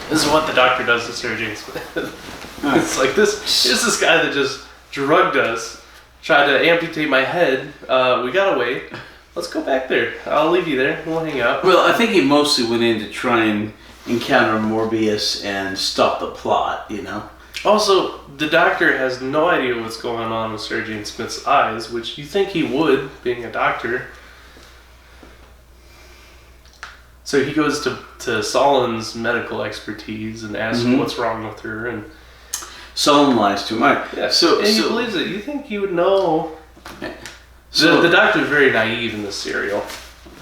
This is what the doctor does to Sarah Jane Smith. It's like here's this guy that just drugged us, tried to amputate my head. We got away. Let's go back there. I'll leave you there. We'll hang out. Well, I think he mostly went in to try and encounter Morbius and stop the plot, Also, the doctor has no idea what's going on with Sarah Jane Smith's eyes, which you think he would, being a doctor. So he goes to Solon's medical expertise and asks what's wrong with her, and Solon lies to him. Right. Yeah. So he believes it. You think he would know? The doctor's very naive in this serial.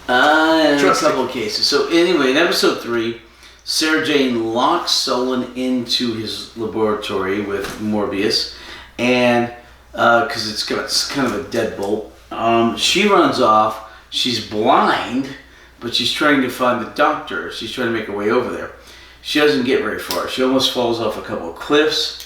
In a couple of cases. So anyway, in episode 3, Sarah Jane locks Solon into his laboratory with Morbius, and because it's kind of a deadbolt, she runs off. She's blind, but she's trying to find the doctor. She's trying to make her way over there. She doesn't get very far. She almost falls off a couple of cliffs.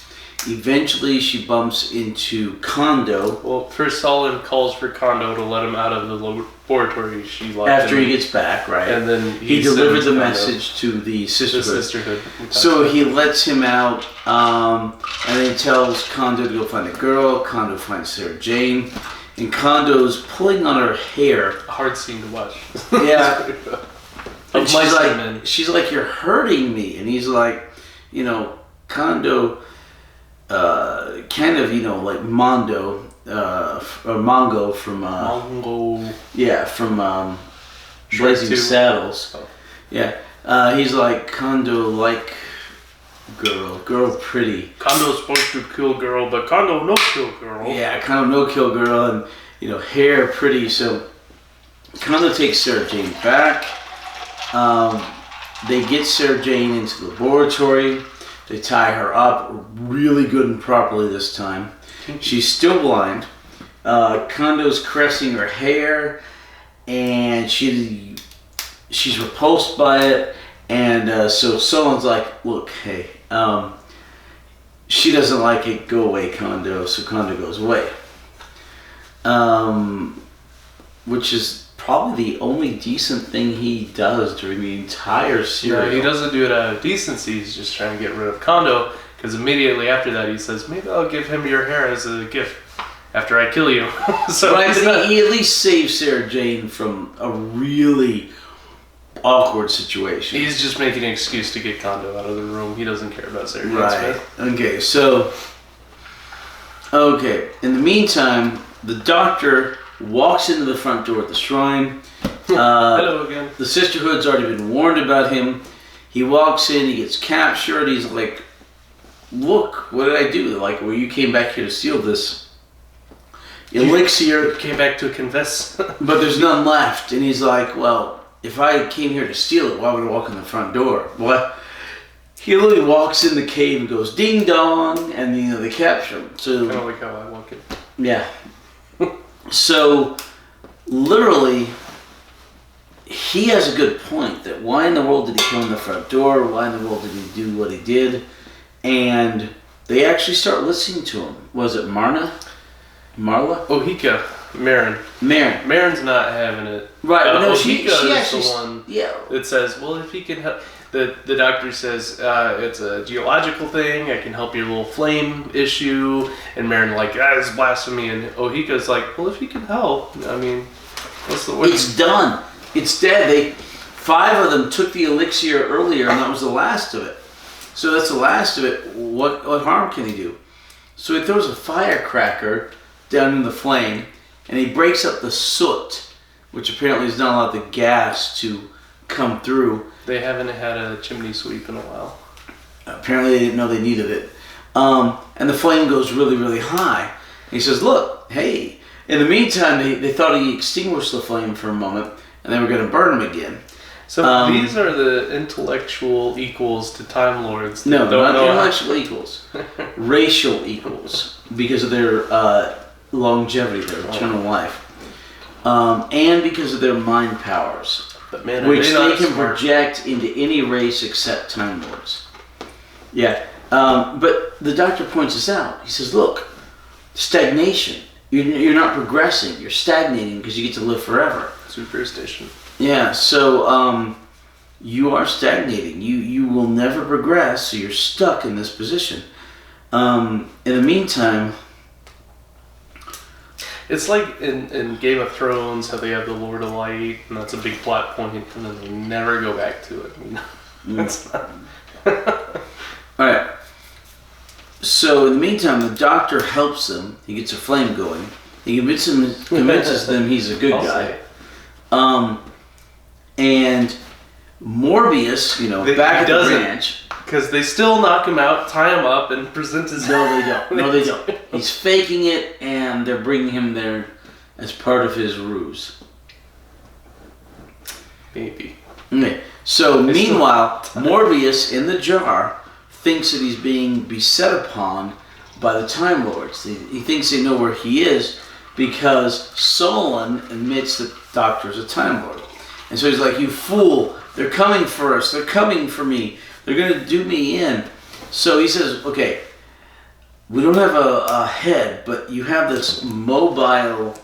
Eventually, she bumps into Kondo. Well, first Solon calls for Kondo to let him out of the laboratory. She locked after him. he gets back, right? And then he delivered the message to the Sisterhood. So he lets him out, and then tells Kondo to go find a girl. Kondo finds Sarah Jane, and Kondo's pulling on her hair. A hard scene to watch. Yeah. And she's like, "You're hurting me," and he's like, Kondo. Kind of, like Mondo, or Mongo from... Mongo. Yeah, from Blazing Two. Saddles. Oh. Yeah. He's like Kondo like girl pretty. Kondo's supposed to kill girl, but Kondo no kill girl. Yeah, Kondo no kill girl, and hair pretty. So Kondo takes Sarah Jane back. They get Sarah Jane into the laboratory. They tie her up really good and properly this time. She's still blind. Kondo's caressing her hair, and she's repulsed by it. And so Solon's like, look, hey, she doesn't like it. Go away, Kondo. So Kondo goes away. Which is probably the only decent thing he does during the entire series. No, he doesn't do it out of decency. He's just trying to get rid of Kondo, because immediately after that he says, maybe I'll give him your hair as a gift after I kill you. So right, but he at least saves Sarah Jane from a really awkward situation. He's just making an excuse to get Kondo out of the room. He doesn't care about Sarah Jane Right. Smith. Okay, in the meantime, the doctor walks into the front door at the shrine. Hello again. The Sisterhood's already been warned about him. He walks in, he gets captured. He's like, look, what did I do? They're like, well, you came back here to steal this elixir. Came back to confess. But there's none left. And he's like, well, if I came here to steal it, why would I walk in the front door? What? He literally walks in the cave and goes, ding dong, and they capture him. So, Kind of like how I walk in. yeah. So, literally, he has a good point that why in the world did he come in the front door? Why in the world did he do what he did? And they actually start listening to him. Was it Marla? Ohika. Marin. Marin's not having it. Right. No, Ohika she is actually, the one yeah. that says, well, if he can help... The doctor says, it's a geological thing, I can help your little flame issue, and Marin like, that is blasphemy, and Ohika's like, well, if you can help, I mean, what's the word? It's done. It's dead. 5 of them took the elixir earlier, and that was the last of it. So that's the last of it. What harm can he do? So he throws a firecracker down in the flame, and he breaks up the soot, which apparently is not allowed the gas to come through. They haven't had a chimney sweep in a while. Apparently they didn't know they needed it. And the flame goes really, really high. And he says, look, hey. In the meantime, they thought he extinguished the flame for a moment, and they were going to burn him again. So these are the intellectual equals to Time Lords. No, they're not intellectual equals. Racial equals. Because of their longevity, their eternal life. And because of their mind powers. But man, which they can smart? project into any race except Time Lords. Yeah. But the doctor points this out. He says, look, stagnation. You're not progressing. You're stagnating because you get to live forever. Superstition. Yeah, so you are stagnating. You will never progress, so you're stuck in this position. In the meantime... It's like in Game of Thrones, how they have the Lord of Light, and that's a big plot point, and then they never go back to it. That's not... Alright. So, in the meantime, the doctor helps them. He gets a flame going. He convinces them he's a good guy. And Morbius, back at the ranch... Because they still knock him out, tie him up, and present his... No, they don't. He's faking it, and they're bringing him there as part of his ruse. Maybe. Okay. So, meanwhile, Morbius, in the jar, thinks that he's being beset upon by the Time Lords. He thinks they know where he is because Solon admits that the Doctor's a Time Lord. And so he's like, you fool, they're coming for us, they're coming for me. They're going to do me in. So he says, okay, we don't have a head, but you have this mobile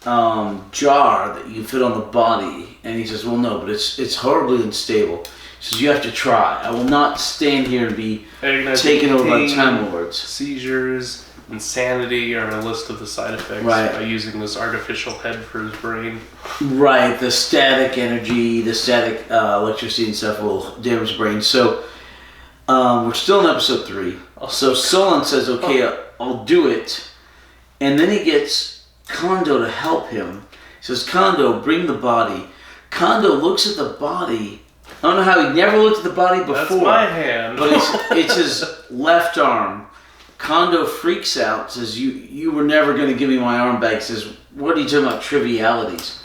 jar that you fit on the body. And he says, well, no, but it's horribly unstable. He says, you have to try. I will not stand here and be taken over by Time Lords. Seizures, insanity are a list of the side effects by using this artificial head for his brain. Right, the static energy, the static electricity and stuff will damage the brain. So we're still in episode 3. So Solon says, okay, I'll do it. And then he gets Kondo to help him. He says, Kondo, bring the body. Kondo looks at the body. I don't know how he never looked at the body before. That's my hand. But it's his left arm. Kondo freaks out, says, you were never going to give me my arm back. He says, what are you talking about, trivialities?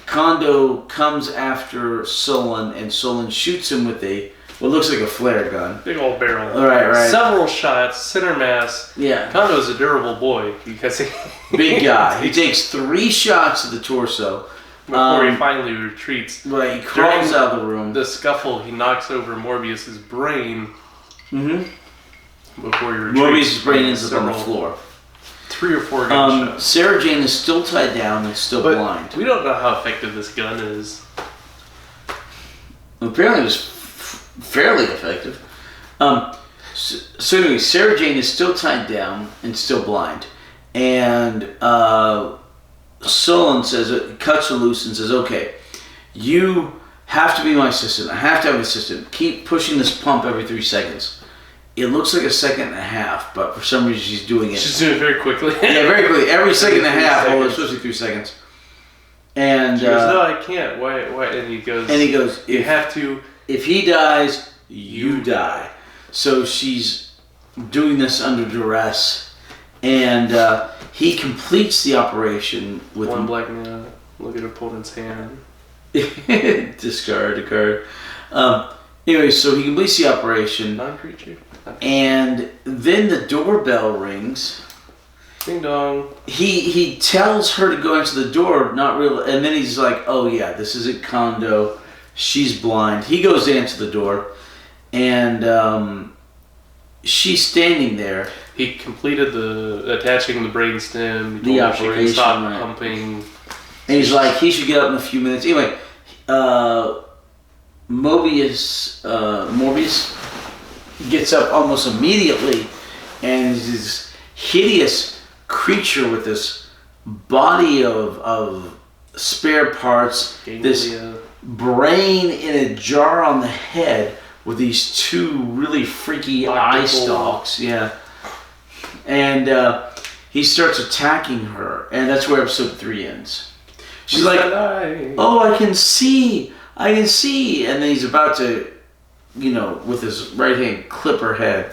Kondo comes after Solon, and Solon shoots him with what looks like a flare gun. Big old barrel. Right. Several shots, center mass. Yeah. Kondo's a durable boy because big guy. He takes 3 shots at the torso. Before he finally retreats. Right, he crawls out of the room. The scuffle, he knocks over Morbius's brain. Before he retreats. Morbius's brain ends up on the floor. 3 or 4 gunshots. Sarah Jane is still tied down and still blind. We don't know how effective this gun is. Apparently it was fairly effective. So anyway, Sarah Jane is still tied down and still blind. And Solon cuts her loose and says, okay, you have to be my assistant. I have to have an assistant. Keep pushing this pump every 3 seconds. It looks like a second and a half, but for some reason she's doing it. She's doing it very quickly. Yeah, very quickly. Every second and a half. Oh, it's supposed to be 3 seconds. And she goes, no, I can't. Why? And he goes, you have to. If he dies, you die. So she's doing this under duress. And he completes the operation with one black man. Look at opponent's hand. Discard a card. Anyway, so he completes the operation. Non-creature. And then the doorbell rings. Ding dong. He tells her to go answer the door, not real, and then he's like, "Oh yeah, this isn't Kondo. She's blind." He goes to answer the door, and she's standing there. He completed attaching the brainstem. The operation, stop right. pumping. And he's like, he should get up in a few minutes. Anyway, Morbius gets up almost immediately, and is this hideous creature with this body of spare parts, this brain in a jar on the head with these 2 really freaky eye stalks. Yeah. And he starts attacking her, and that's where episode 3 ends. She's like, oh, I can see. And then he's about to, with his right hand, clip her head.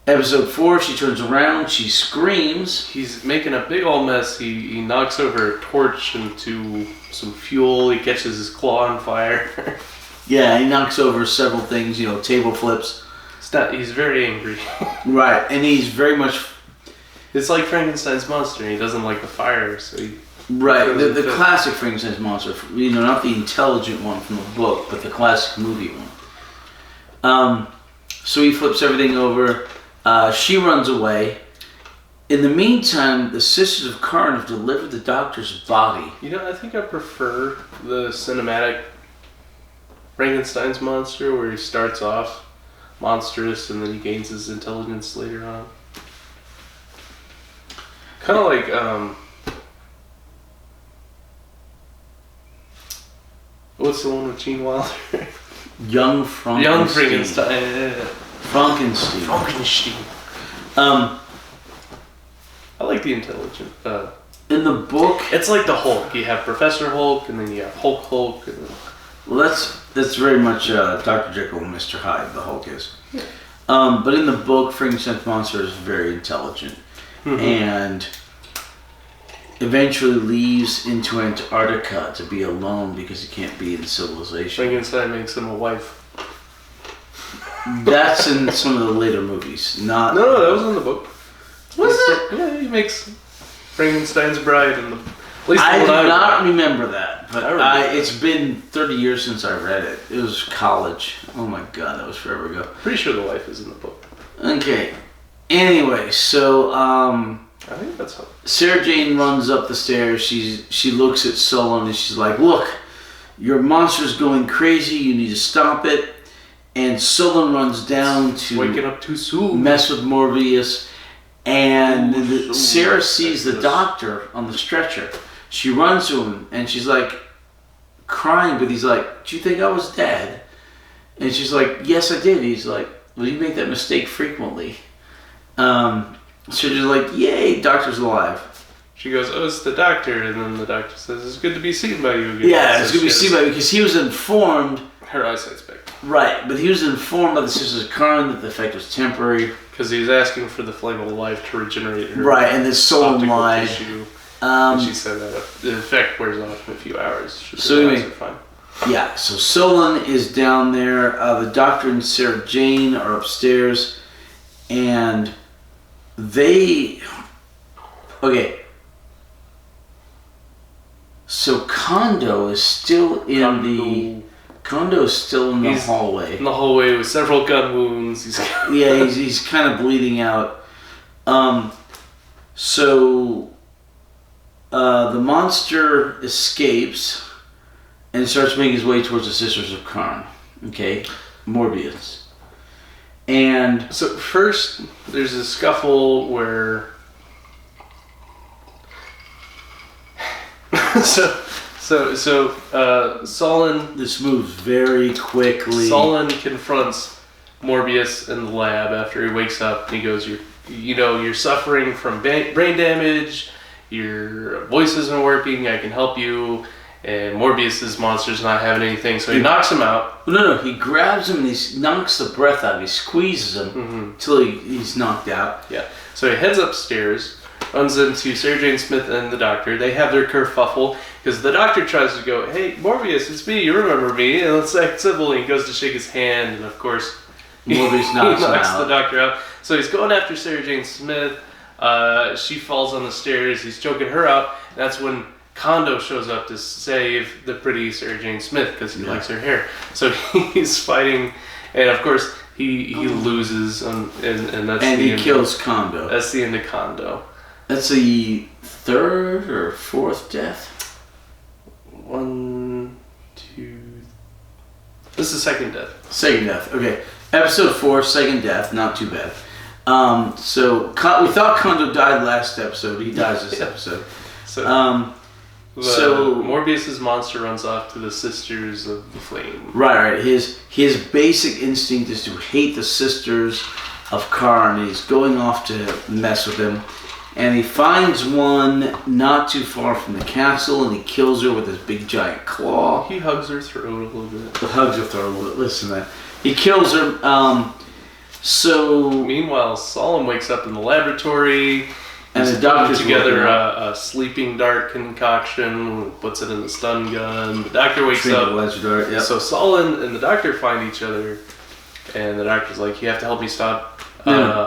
Episode 4, she turns around, she screams. He's making a big old mess. He knocks over a torch into some fuel. He catches his claw on fire. Yeah, he knocks over several things, table flips. He's very angry. Right, and he's very much... It's like Frankenstein's monster, and he doesn't like the fire, so he... Right, the classic Frankenstein's monster, not the intelligent one from the book, but the classic movie one. So he flips everything over. She runs away. In the meantime, the Sisters of Karn have delivered the doctor's body. I think I prefer the cinematic Frankenstein's monster, where he starts off monstrous and then he gains his intelligence later on. Kind of like, what's the one with Gene Wilder? Young Frankenstein. Young Frankenstein. Yeah. Frankenstein. I like the intelligent. In the book, it's like the Hulk. You have Professor Hulk, and then you have Hulk. And then... Well, that's very much Dr. Jekyll and Mr. Hyde. The Hulk is. Yeah. But in the book, Frankenstein's monster is very intelligent, and eventually leaves into Antarctica to be alone because he can't be in civilization. Frankenstein makes him a wife. That's in some of the later movies. Not no, that was in the book. Was it? Yeah, he makes Frankenstein's bride in the. At least I do not remember that, but it's been 30 years since I read it. It was college. Oh my god, that was forever ago. Pretty sure the wife is in the book. Okay. Anyway, so I think that's how. Sarah Jane runs up the stairs. She looks at Solon and she's like, "Look, your monster's going crazy. You need to stop it." And Solon runs down to waking up too soon, mess with Morbius, and Sarah sees the doctor on the stretcher. She runs to him and she's like crying, but he's like, "Do you think I was dead?" And she's like, "Yes, I did." He's like, "Well, you make that mistake frequently." So she's like, "Yay, doctor's alive." she goes, "Oh, it's the doctor," and then the doctor says, "It's good to be seen by you again." Yeah, so it's good to be seen by you because he was informed. Her eyesight's back. Right, but he was informed by the Sisters of Karn that the effect was temporary. Because he's asking for the flame of life to regenerate her. Right, and this soul lied. And she said that the effect wears off in a few hours. So anyway, yeah, so Solon is down there. The doctor and Sarah Jane are upstairs, and they... Okay. So Kondo is still in the hallway. In the hallway with several gun wounds. He's kind of bleeding out. So the monster escapes and starts making his way towards the Sisters of Karn. Okay, Morbius. And so first, there's a scuffle where. So Solon. This moves very quickly. Solon confronts Morbius in the lab after he wakes up, and he goes, "You're suffering from brain damage. Your voice isn't working. I can help you." And Morbius's monster's not having anything, so he knocks him out. No, he grabs him and he knocks the breath out. He squeezes him until he's knocked out. Yeah. So he heads upstairs, runs into Sarah Jane Smith and the doctor. They have their kerfuffle because the doctor tries to go, "Hey, Morbius, it's me. You remember me?" And let's act civil. And he goes to shake his hand, and of course, Morbius knocks the doctor out. So he's going after Sarah Jane Smith. She falls on the stairs. He's choking her out. And that's when Kondo shows up to save the pretty Sarah Jane Smith because he likes her hair. So he's fighting, and of course he loses, and that's he kills Kondo. That's the end of Kondo. That's the third or fourth death. 1, 2. This is second death. Second death. Okay, episode 4, second death. Not too bad. So we thought Kondo died last episode. He dies this episode. So Morbius's monster runs off to the Sisters of the Flame. Right. His basic instinct is to hate the Sisters of Karn. He's going off to mess with them, and he finds one not too far from the castle, and he kills her with his big giant claw. He hugs her throat a little bit. Listen to that. He kills her. So meanwhile, Solon wakes up in the laboratory. And the doctor's together a sleeping dart concoction, puts it in the stun gun. The doctor wakes up. Dart, yep. So Solon and the doctor find each other, and the doctor's like, "You have to help me stop."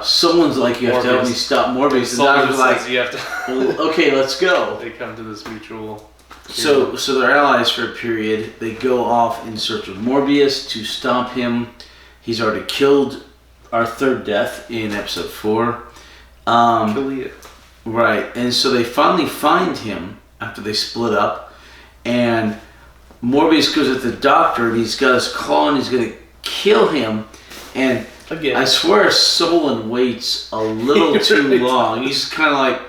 Someone's like, "You have to help me stop Morbius." The doctor's like, "You have to." Well, okay, let's go. They come to this mutual. So they're allies for a period. They go off in search of Morbius to stop him. He's already killed our third death in episode 4. Kill it. Right, and so they finally find him after they split up, and Morbius goes at the doctor, and he's got his claw, and he's going to kill him, and again, I swear Solon waits a little too long. He's kind of like,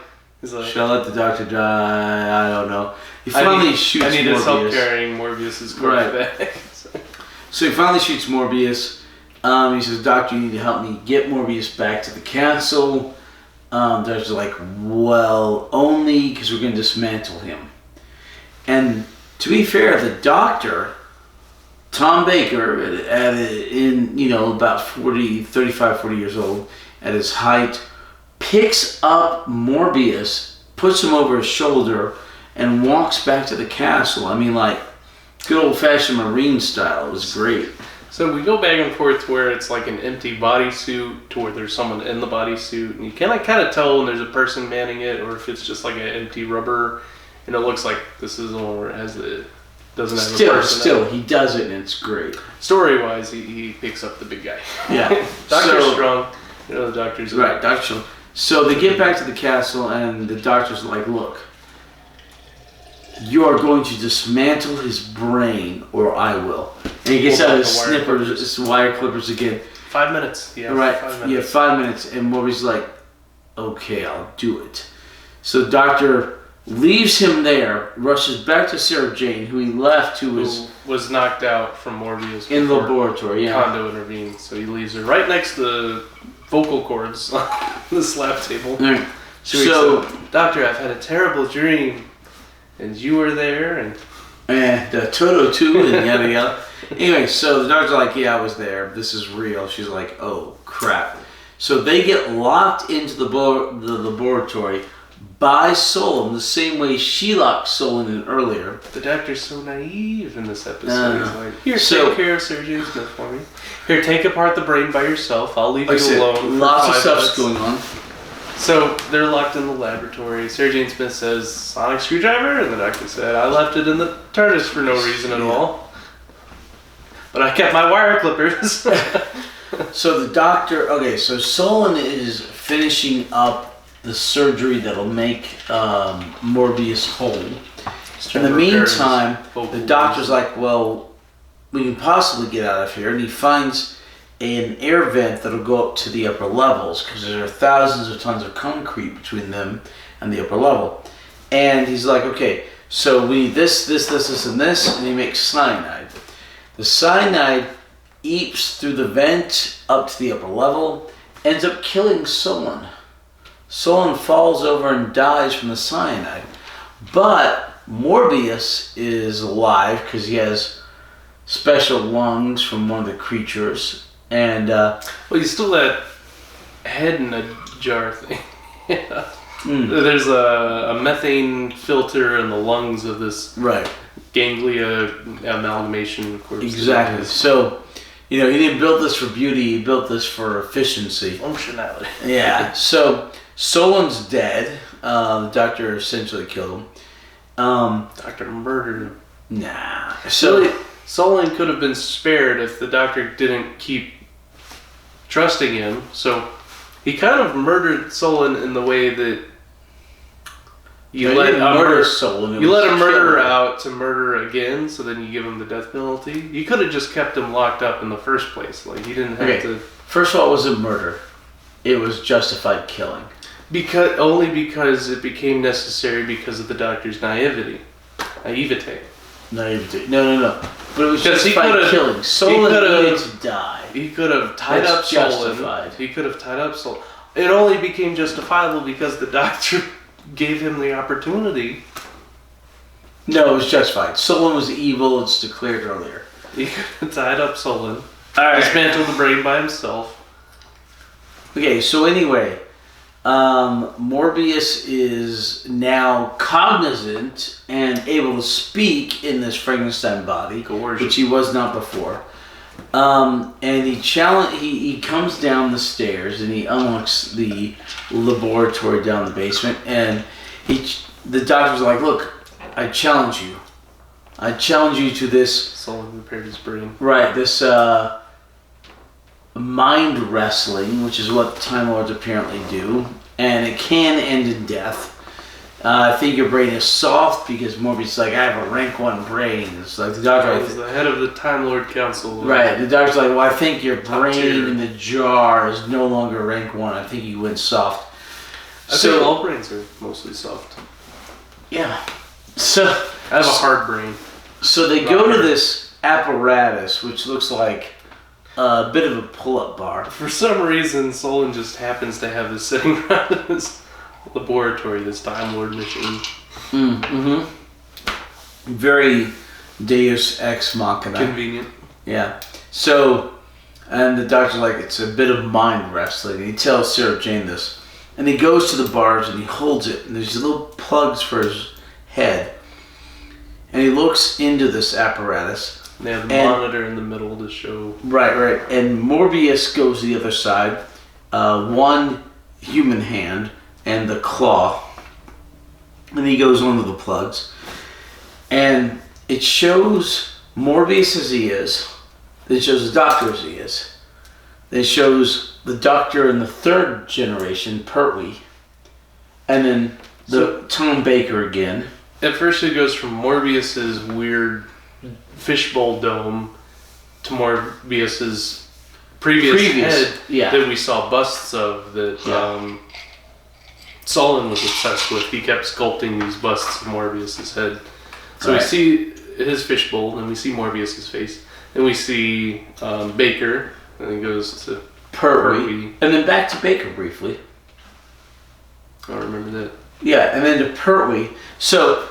should I let the doctor die? I don't know. He finally shoots Morbius. I need his help carrying Morbius's corpse back. So he finally shoots Morbius. He says, "Doctor, you need to help me get Morbius back to the castle." There's like, well, only because we're going to dismantle him. And to be fair, the doctor, Tom Baker, about 35, 40 years old, at his height, picks up Morbius, puts him over his shoulder, and walks back to the castle. I mean, like, good old-fashioned Marine style. It was great. So we go back and forth where it's like an empty bodysuit to where there's someone in the bodysuit, and you can kind of tell when there's a person manning it, or if it's just like an empty rubber, and it looks like this is the one where it doesn't have a person. Still, he does it, and it's great. Story-wise, he picks up the big guy. Yeah. Dr. Strong. The doctor's right. Dr. Strong. So they get back to the castle, and the doctor's like, "Look, you are going to dismantle his brain, or I will." And he gets out his wire clippers again. 5 minutes. Yeah. Right. 5 minutes. Yeah, 5 minutes. And Morbius like, "Okay, I'll do it." So the doctor leaves him there, rushes back to Sarah Jane, who he left, who was knocked out from Morbius in the laboratory. Yeah. Kondo intervened, so he leaves her right next to the vocal cords on the slab table. Right. She wakes up, Doctor, I've had a terrible dream, and you were there, and Toto too, and yada yada. Anyway, so the doctor's like, yeah, I was there. This is real. She's like, oh crap. So they get locked into the laboratory by Solon, the same way she locked Solon in earlier. The doctor's so naive in this episode. He's like, here, take care of Sergey Smith for me. Here, take apart the brain by yourself. I'll leave you alone. Lots of stuff's going on. So they're locked in the laboratory. Sergey Smith says, sonic screwdriver? And the doctor said, I left it in the TARDIS for no reason at all. But I kept my wire clippers. So the doctor, so Solon is finishing up the surgery that'll make Morbius whole. In the meantime, the doctor's like, well, we can possibly get out of here. And he finds an air vent that'll go up to the upper levels because there are thousands of tons of concrete between them and the upper level. And he's like, okay, so we need this, and this, and he makes cyanide. The cyanide eeps through the vent up to the upper level, ends up killing Solon. Solon falls over and dies from the cyanide. But Morbius is alive because he has special lungs from one of the creatures. And, he's still that head in a jar thing. There's a methane filter in the lungs of this ganglia amalgamation, of course. Exactly. So, he didn't build this for beauty, he built this for efficiency. Functionality. Yeah. So, Solon's dead. The doctor essentially killed him. Doctor murdered him. Nah. So Solon could have been spared if the doctor didn't keep trusting him. So he kind of murdered Solon in the way that you let a murderer out to murder again, so then you give him the death penalty. You could have just kept him locked up in the first place. Like, he didn't have to. First of all, it wasn't murder. It was justified killing. Only because it became necessary because of the doctor's naivete. No. But it was justified killing. Solon needed to die. He could have tied up Solon. He could have tied up Solon. It only became justifiable because the doctor gave him the opportunity. No, it was justified. Solon was evil. It's declared earlier. He could have tied up Solon. Dismantled the brain by himself. Okay, so anyway, Morbius is now cognizant and able to speak in this Frankenstein body, which he was not before. And he comes down the stairs and he unlocks the laboratory down the basement, and the doctor's like, look, I challenge you. I challenge you to this. Solon repaired his brain. Right, this mind wrestling, which is what Time Lords apparently do, and it can end in death. I think your brain is soft because Morbius is like, I have a rank 1 brain. It's like the doctor. He's the head of the Time Lord Council. Right, the doctor's like, well, I think your brain in the jar is no longer rank 1. I think you went soft. I think all brains are mostly soft. Yeah. So I have a hard brain. So they go to this apparatus, which looks like a bit of a pull-up bar. For some reason, Solon just happens to have this sitting around in his laboratory, this Time Lord machine. Very Deus Ex Machina. Convenient. Yeah. So, and the doctor's like, it's a bit of mind wrestling. And he tells Sarah Jane this. And he goes to the bars and he holds it. And there's little plugs for his head. And he looks into this apparatus. And they have the monitor in the middle to show. Right. And Morbius goes to the other side. One human hand and the claw. And he goes onto the plugs. And it shows Morbius as he is. Then it shows the doctor as he is. Then it shows the doctor in the third generation, Pertwee. And then Tom Baker again. At first it goes from Morbius's weird fishbowl dome to Morbius's previous head that we saw busts of that Solon was obsessed with. He kept sculpting these busts of Morbius's head. So we see his fishbowl, and we see Morbius's face, and we see Baker, and then goes to Pertwee, and then back to Baker briefly. I don't remember that. Yeah, and then to Pertwee. So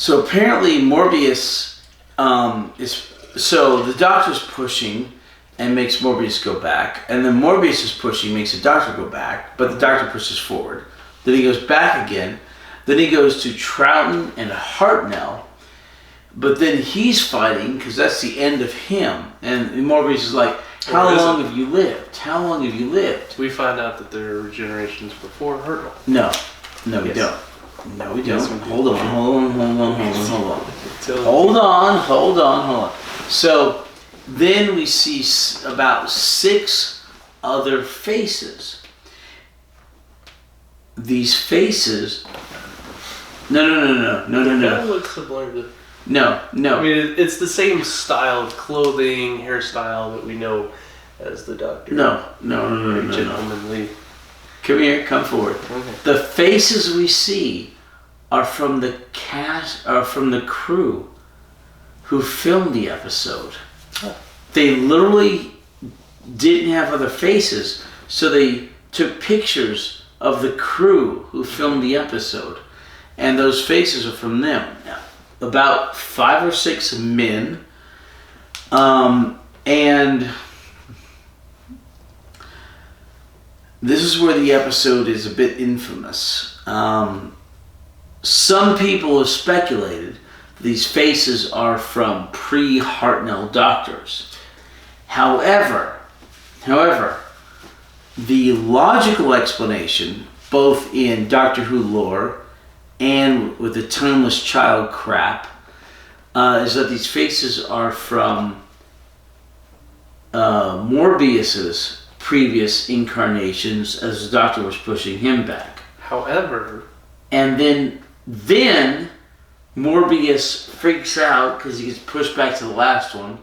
apparently Morbius so the Doctor's pushing and makes Morbius go back, and then Morbius is pushing, makes the Doctor go back, but the Doctor pushes forward. Then he goes back again. Then he goes to Troughton and Hartnell, but then he's fighting because that's the end of him. And Morbius is like, "How long have you lived? How long have you lived?" We find out that there are generations before Hartnell. No, we don't. No, we don't. Yes, we do. Hold on. So then we see about 6 other faces. These faces. No. That looks similar to. No. I mean, it's the same style of clothing, hairstyle that we know as the Doctor. No. Gentlemanly. Come here, come forward. Okay. The faces we see are from the cast, are from the crew who filmed the episode. Oh. They literally didn't have other faces, so they took pictures of the crew who filmed the episode, and those faces are from them. About 5 or 6 men, and this is where the episode is a bit infamous. Some people have speculated these faces are from pre-Hartnell Doctors. However, the logical explanation, both in Doctor Who lore and with the Timeless Child crap, is that these faces are from Morbius's previous incarnations as the Doctor was pushing him back. However, and then Morbius freaks out because he gets pushed back to the last one,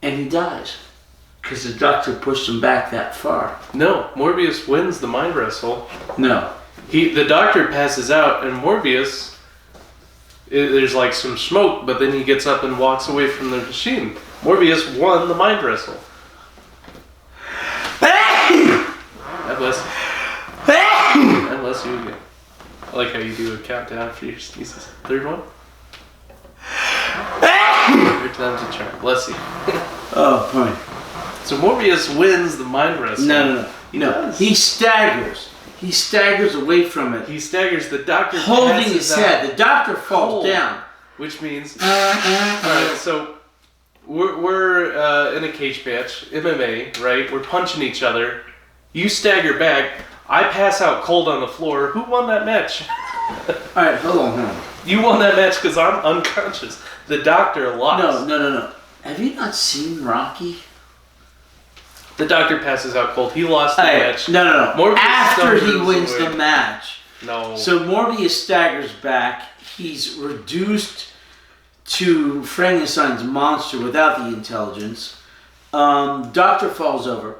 and he dies because the Doctor pushed him back that far. no, Morbius wins the mind wrestle. No. The Doctor passes out, and Morbius, there's like some smoke, but then he gets up and walks away from the machine. Morbius won the mind wrestle. God bless you. God bless you again. I like how you do a countdown for your sneezes. 3rd one? 3rd time's a charm. Bless you. Oh, fine. So Morbius wins the mind wrestle. No. He staggers. He staggers away from it. He staggers. The Doctor holding passes his out. head. The Doctor falls down. Which means... Alright, so... We're in a cage match, MMA, right? We're punching each other. You stagger back. I pass out cold on the floor. Who won that match? Alright, hold on. You won that match because I'm unconscious. The Doctor lost. No. Have you not seen Rocky? The Doctor passes out cold. He lost the match. No. Morbius after he stumbers wins away. the match. No. So Morbius staggers back. He's reduced to Frankenstein's monster without the intelligence. Doctor falls over.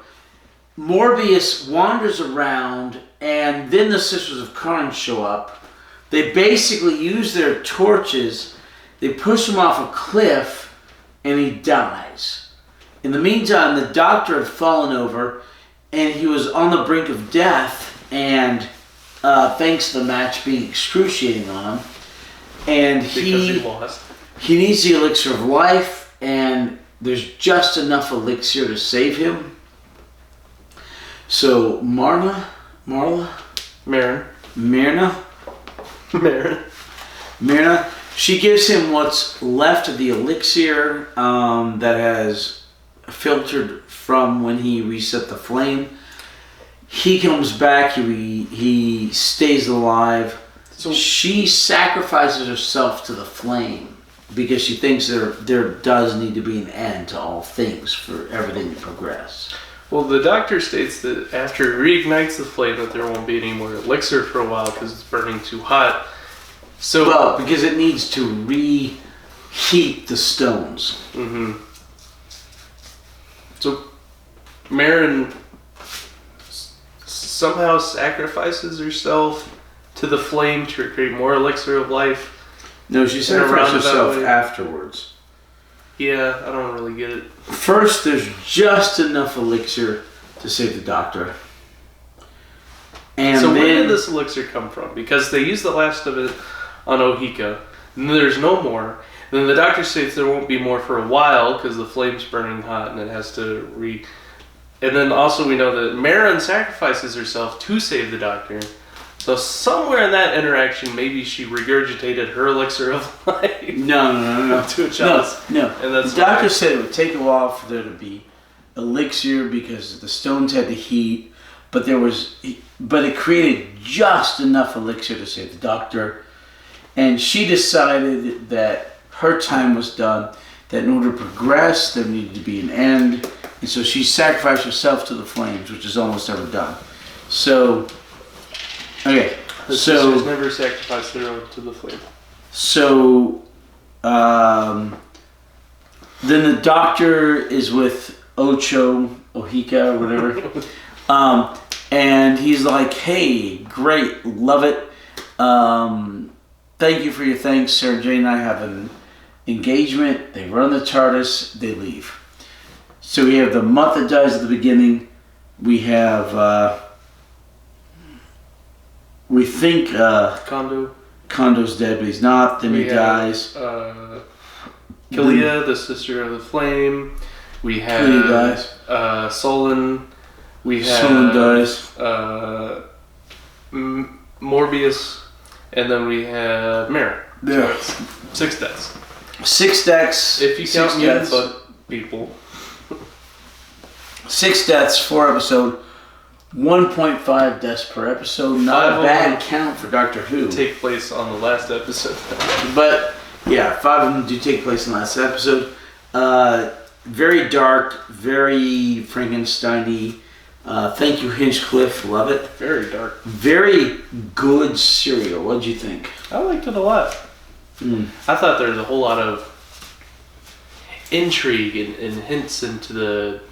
Morbius wanders around, and then the Sisters of Karn show up. They basically use their torches. They push him off a cliff, and he dies. In the meantime, the Doctor had fallen over, and he was on the brink of death, and thanks to the match being excruciating on him, and because he lost. He needs the elixir of life, and there's just enough elixir to save him. So Myrna, she gives him what's left of the elixir that has filtered from when he reset the flame. He comes back, he stays alive. So she sacrifices herself to the flame because she thinks there does need to be an end to all things for everything to progress. Well, the Doctor states that after he reignites the flame that there won't be any more elixir for a while because it's burning too hot. So well, because it needs to reheat the stones. Mm-hmm. So Marin somehow sacrifices herself to the flame to create more elixir of life. No, she sacrificed herself afterwards. Yeah, I don't really get it. First, there's just enough elixir to save the Doctor. And so then, where did this elixir come from? Because they used the last of it on Ohika, and then there's no more. Then the doctor states there won't be more for a while because the flame's burning hot and it has to And then also we know that Marin sacrifices herself to save the doctor. So somewhere in that interaction, maybe she regurgitated her elixir of life. No. To a chalice. No. And that's the doctor said it would take a while for there to be elixir because the stones had the heat, but it created just enough elixir to save the doctor. And she decided that her time was done, that in order to progress, there needed to be an end. And so she sacrificed herself to the flames, which is almost never done. So, okay. The sisters never sacrificed their own to the flame. So, then the doctor is with Ohika, or whatever. And he's like, hey, great, love it. Thank you for your thanks. Sarah Jane and I have an engagement. They run the TARDIS. They leave. So we have the month that dies at the beginning. We have, we think Kondo's dead, but he's not. Then he dies. Kalia, the sister of the flame. We have Solon. We have Solon dies. Morbius. And then we have Marin. Yeah. So 6 deaths. 6 deaths. If you count mutant bug people. 6 deaths, 4 episode, 1.5 deaths per episode. Not a bad count for Doctor Who. Take place on the last episode. But yeah, 5 of them do take place in the last episode. Very dark, very Frankenstein-y. Thank you, Hinchcliffe. Love it. Very dark. Very good serial. What did you think? I liked it a lot. I thought there was a whole lot of intrigue and hints into the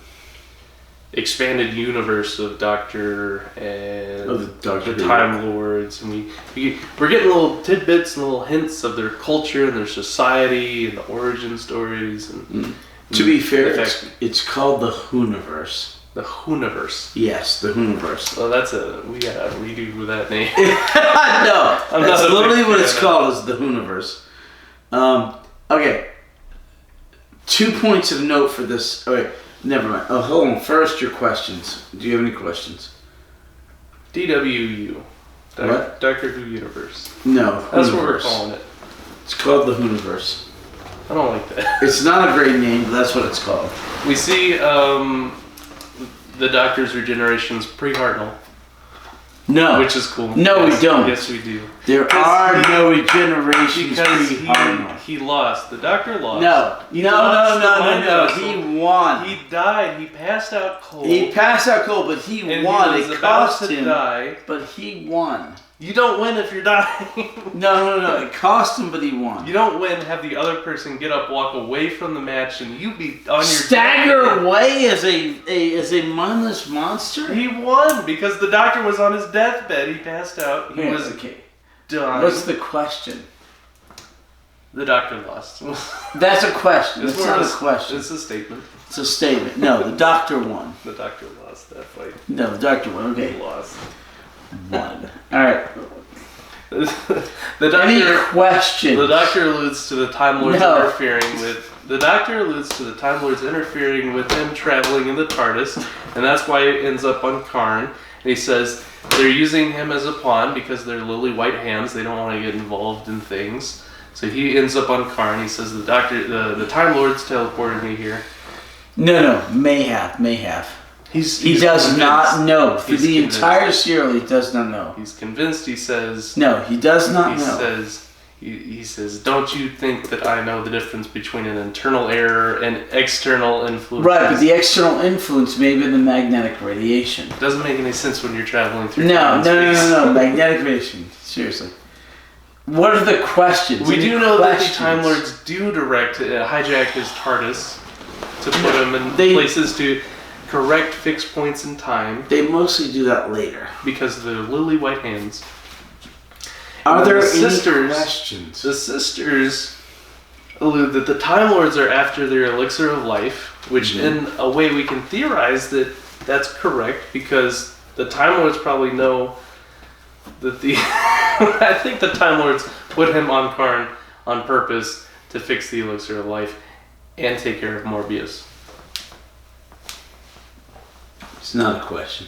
expanded universe of Doctor and the Time Lords, and we're getting little tidbits and little hints of their culture and their society and the origin stories. And to be fair, it's called the Hooniverse. The Hooniverse. Yes, the Hooniverse. Well, we gotta redo that name. No, that's literally what it's called, is the Hooniverse. Okay. 2 points of note for this. Okay, never mind. Oh, hold on. First, your questions. Do you have any questions? DWU. What? Doctor Who Universe. No, that's what we're calling it. It's called the Hooniverse. I don't like that. It's not a great name, but that's what it's called. We see the Doctor's regenerations pre-Hartnell. No. Which is cool. No, yes, we don't. Yes, we do. There are no regenerations pre-Hartnell. He lost. The Doctor lost. No. No. He won. He died. He passed out cold. But he won. It cost him. But he won. You don't win if you're dying. No. It cost him, but he won. You don't win. Have the other person get up, walk away from the match, and you be on your stagger away as a mindless monster. He won because the Doctor was on his deathbed. He passed out. He was done. What's the question? The Doctor lost. That's a question. It's not a question. It's a statement. It's a statement. No, the Doctor won. The Doctor lost that fight. No, the Doctor won. Okay. He lost. Won. All right. Any questions? The Doctor alludes to the Time Lords interfering with. The Doctor alludes to the Time Lords interfering with him traveling in the TARDIS, and that's why it ends up on Karn. And he says they're using him as a pawn because they're lily white hands. They don't want to get involved in things. So he ends up on Karn. He says the Doctor, the Time Lords teleported me here. No. May have. He does not know. For the entire serial, he does not know. He's convinced. He says... No, he does not know. He says, don't you think that I know the difference between an internal error and external influence? Right, but the external influence may be the magnetic radiation. It doesn't make any sense when you're traveling through No. Magnetic radiation. Seriously. What are the questions? We do know that the Time Lords do hijack his TARDIS to put him in places to... correct fixed points in time. They mostly do that later. Because they're lily white hands. Are there any questions? The sisters allude that the Time Lords are after their elixir of life, which in a way we can theorize that that's correct because the Time Lords probably know that the I think the Time Lords put him on Karn on purpose to fix the elixir of life and take care of Morbius. It's not a question.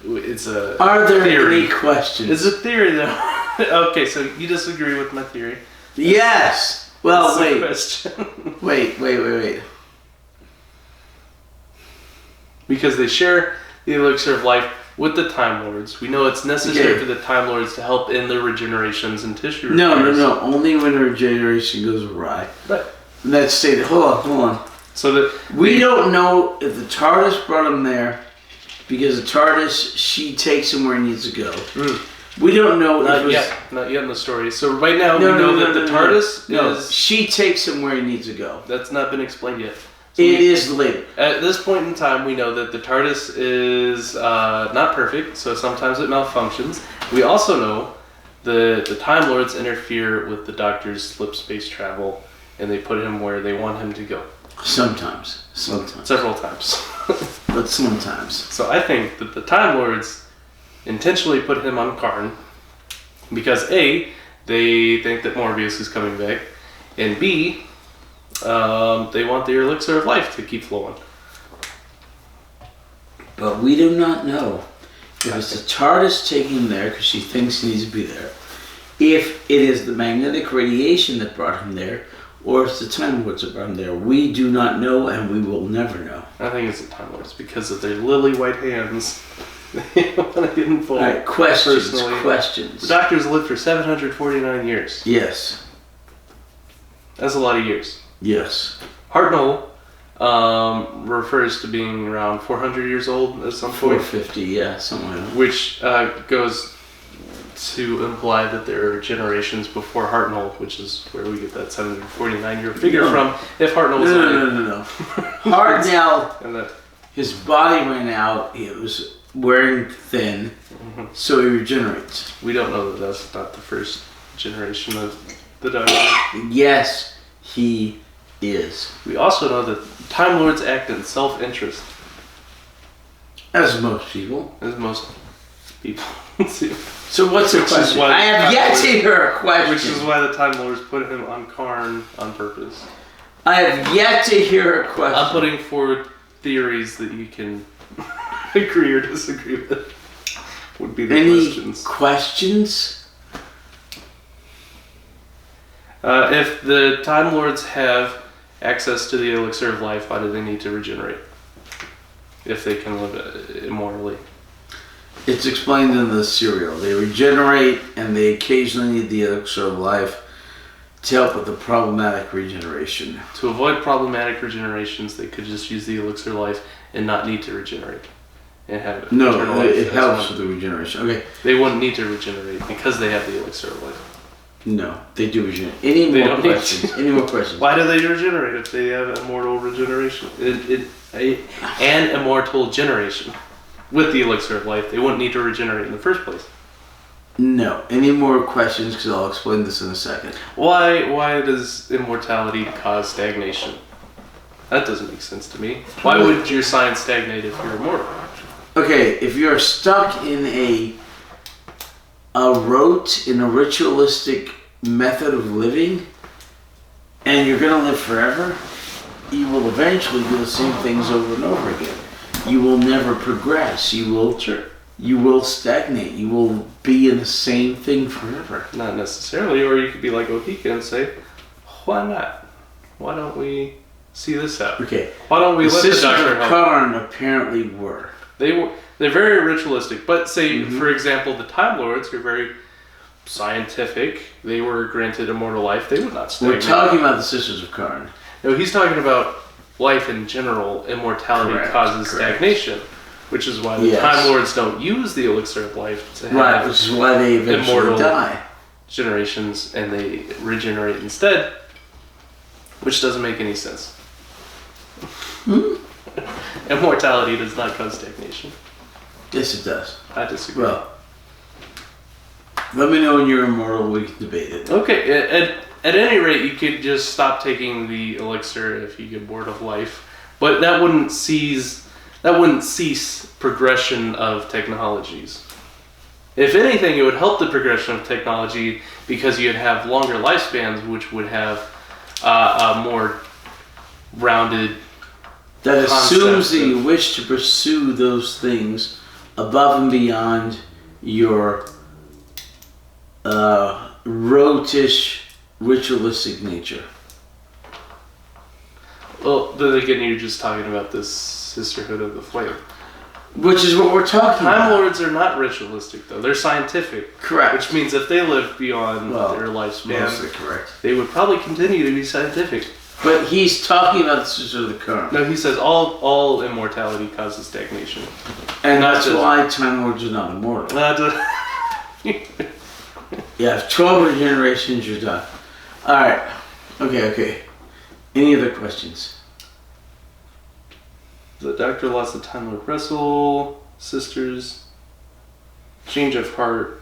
It's a Are there theory. any questions? It's a theory, though. Okay, so you disagree with my theory? Yes. Well, That's the wait. question. Wait. Because they share the elixir of life with the Time Lords. We know it's necessary for the Time Lords to help in their regenerations and tissue repairs. No. Only when a regeneration goes awry. Right. And that's stated. Hold on. So that We don't know if the TARDIS brought him there because the TARDIS, she takes him where he needs to go. We don't know. Not yet in the story. So right now we know that the TARDIS is. She takes him where he needs to go. That's not been explained yet. So It is later. At this point in time, we know that the TARDIS is not perfect, so sometimes it malfunctions. We also know the Time Lords interfere with the Doctor's slip space travel, and they put him where they want him to go. Sometimes. Several times. But sometimes. So I think that the Time Lords intentionally put him on Karn because A, they think that Morbius is coming back, and B, they want the elixir of life to keep flowing. But we do not know if it's the TARDIS taking him there because she thinks he needs to be there, if it is the magnetic radiation that brought him there, or it's the Time Lords that brought him there. We do not know, and we will never know. I think it's the Time Lords because of their lily white hands. They want to get involved. All right, questions. The Doctor's lived for 749 years. Yes. That's a lot of years. Yes. Hartnell refers to being around 400 years old at some point. 450, yeah, something like that. Which goes to imply that there are generations before Hartnell, which is where we get that 749-year figure from. If Hartnell was No. Hartnell, and that, his body ran out. He was wearing thin, so he regenerates. we don't know that that's not the first generation of the Doctor. Yes, he is. We also know that Time Lords act in self-interest, As most people. as most people. So what's the Which is question? why I have the yet Time to hear a question. Which is why the Time Lords put him on Karn on purpose. I have yet to hear a question. I'm putting forward theories that you can agree or disagree with. Would be the Any questions. questions? If the Time Lords have access to the elixir of life, why do they need to regenerate? If they can live immortally. It's explained in the serial. They regenerate and they occasionally need the elixir of life to help with the problematic regeneration. To avoid problematic regenerations, they could just use the elixir of life and not need to regenerate. And have eternal No, life it as helps one. with the regeneration. Okay. They wouldn't need to regenerate because they have the elixir of life. No, they do regenerate. Any They more don't need questions? to. Any more questions? Why do they regenerate if they have immortal regeneration? An immortal generation. With the elixir of life, they wouldn't need to regenerate in the first place. No. Any more questions? Because I'll explain this in a second. Why does immortality cause stagnation? That doesn't make sense to me. Why would your science stagnate if you're immortal? Okay, if you're stuck in a rote, in a ritualistic method of living, and you're going to live forever, you will eventually do the same things over and over again. You will never progress. You will stagnate. You will be in the same thing forever. Not necessarily, or you could be like Ohika and say, why not? Why don't we see this out? Okay. Why don't we The let the Sisters Doctor of help? Karn apparently were. They're very ritualistic, but say, for example, the Time Lords are very scientific. They were granted immortal life. They would not We're stagnate. talking about the Sisters of Karn. No, he's talking about life in general. Immortality Correct, causes correct. stagnation, which is why the Yes. Time Lords don't use the elixir of life to Right, have which is why they eventually immortal die. generations, and they regenerate instead, which doesn't make any sense. Immortality does not cause stagnation. Yes, it does. I disagree. Well, let me know when you're immortal. We can debate it. Okay, at any rate, you could just stop taking the elixir if you get bored of life, but that wouldn't cease progression of technologies. If anything, it would help the progression of technology because you'd have longer lifespans, which would have a more rounded. That assumes that you wish to pursue those things above and beyond your rotish, ritualistic nature. Well, then again, you're just talking about this Sisterhood of the Flame. Which is what we're talking about. Time Lords are not ritualistic, though. They're scientific. Correct. Which means if they lived beyond their lifespan, mostly correct. They would probably continue to be scientific. But he's talking about the Sisterhood of the Current. No, he says all immortality causes stagnation. And that's why Time Lords are not immortal. Yeah, 12 generations, you're done. Alright. Okay. Any other questions? The Doctor lost the Time Lord wrestle, sisters, change of heart.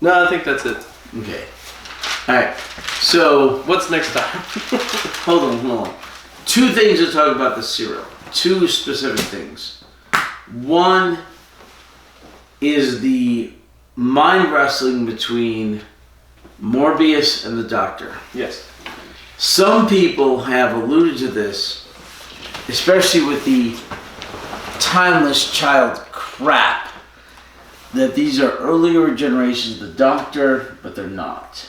No, I think that's it. Okay. Alright. So, what's next time? Hold on. 2 things to talk about the serial. 2 specific things. One is the mind wrestling between Morbius and the Doctor. Yes. Some people have alluded to this, especially with the timeless child crap, that these are earlier generations of the Doctor, but they're not.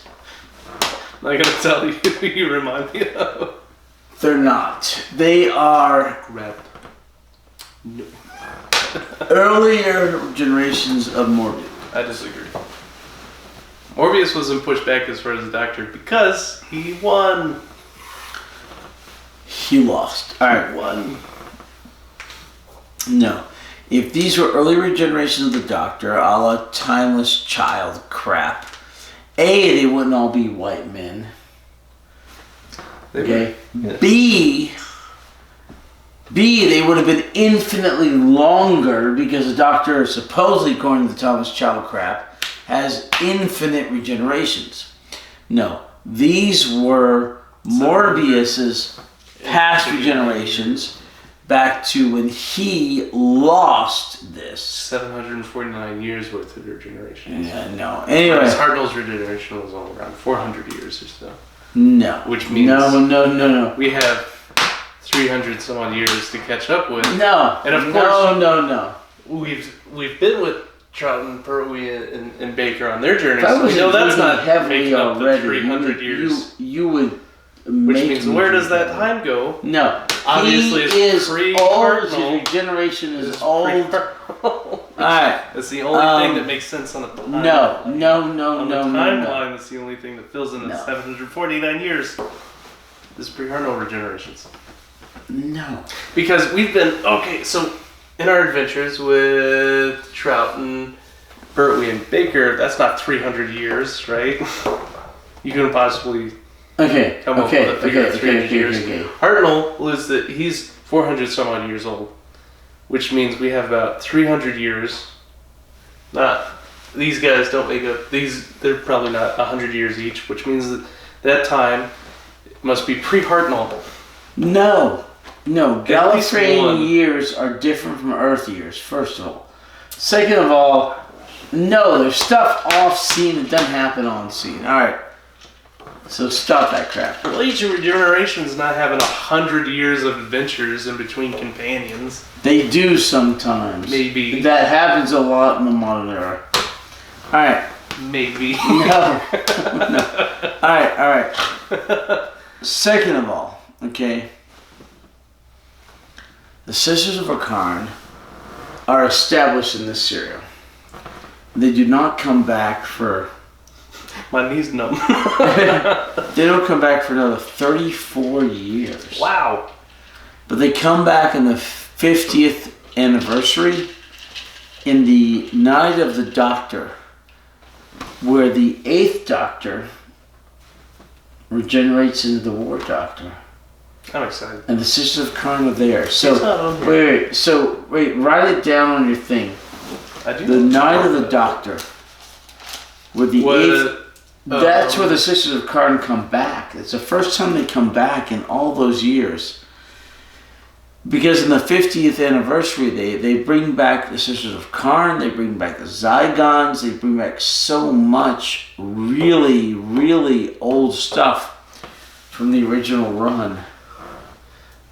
I'm not gonna tell you who you remind me of. They're not. They are crap. No. Earlier generations of Morbius. I disagree. Morbius wasn't pushed back as far as the Doctor because he won. He lost. Alright. Won. No. If these were earlier generations of the Doctor, a la timeless child crap, A, they wouldn't all be white men. Okay? Yeah. B, they would have been infinitely longer because the Doctor, supposedly according to the timeless child crap, has infinite regenerations. No. These were Morbius's past regenerations back to when he lost this. 749 years worth of regeneration. Yeah, no. Anyway. Hartnell's regeneration was only around 400 years or so. No. Which means no. We have 300 some odd years to catch up with. No. And of course, no. We've been with Troughton, Pertwee, and Baker on their journey. So we know that's not heavily making up already. The 300 years. You would. Which means where does that time go? No. Obviously, he is old. His regeneration is old. Alright. That's the only thing that makes sense on the timeline. No. On the timeline, that's the only thing that fills in the 749 years. Is pre-Hartnell regenerations. No. Because we've been... Okay, so in our adventures with Troughton, Pertwee, and Baker, that's not 300 years, right? You couldn't possibly... Come up with a figure of 300 years. Hartnell lives that he's 400 some odd years old, which means we have about 300 years. These guys don't make up these. They're probably not 100 years each, which means that time must be pre-Hartnell. No. Gallifreyan years are different from Earth years. First of all, second of all, no. There's stuff off scene that doesn't happen on scene. All right. So stop that crap. Legion Regeneration's not having 100 years of adventures in between companions. They do sometimes. Maybe. That happens a lot in the modern era. Alright. Maybe. No. Alright. Second of all, okay. The Sisters of Akarn are established in this serial. They do not come back for... My knee's numb. They don't come back for another 34 years. Wow. But they come back in the 50th anniversary in the Night of the Doctor, where the 8th Doctor regenerates into the War Doctor. I'm excited. And the Sisters of Karn are there. So wait, write it down on your thing. I do. The Night of the Doctor. With the 8th, that's where the Sisters of Karn come back. It's the first time they come back in all those years. because in the 50th anniversary, they bring back the Sisters of Karn, they bring back the Zygons, they bring back so much really, really old stuff from the original run.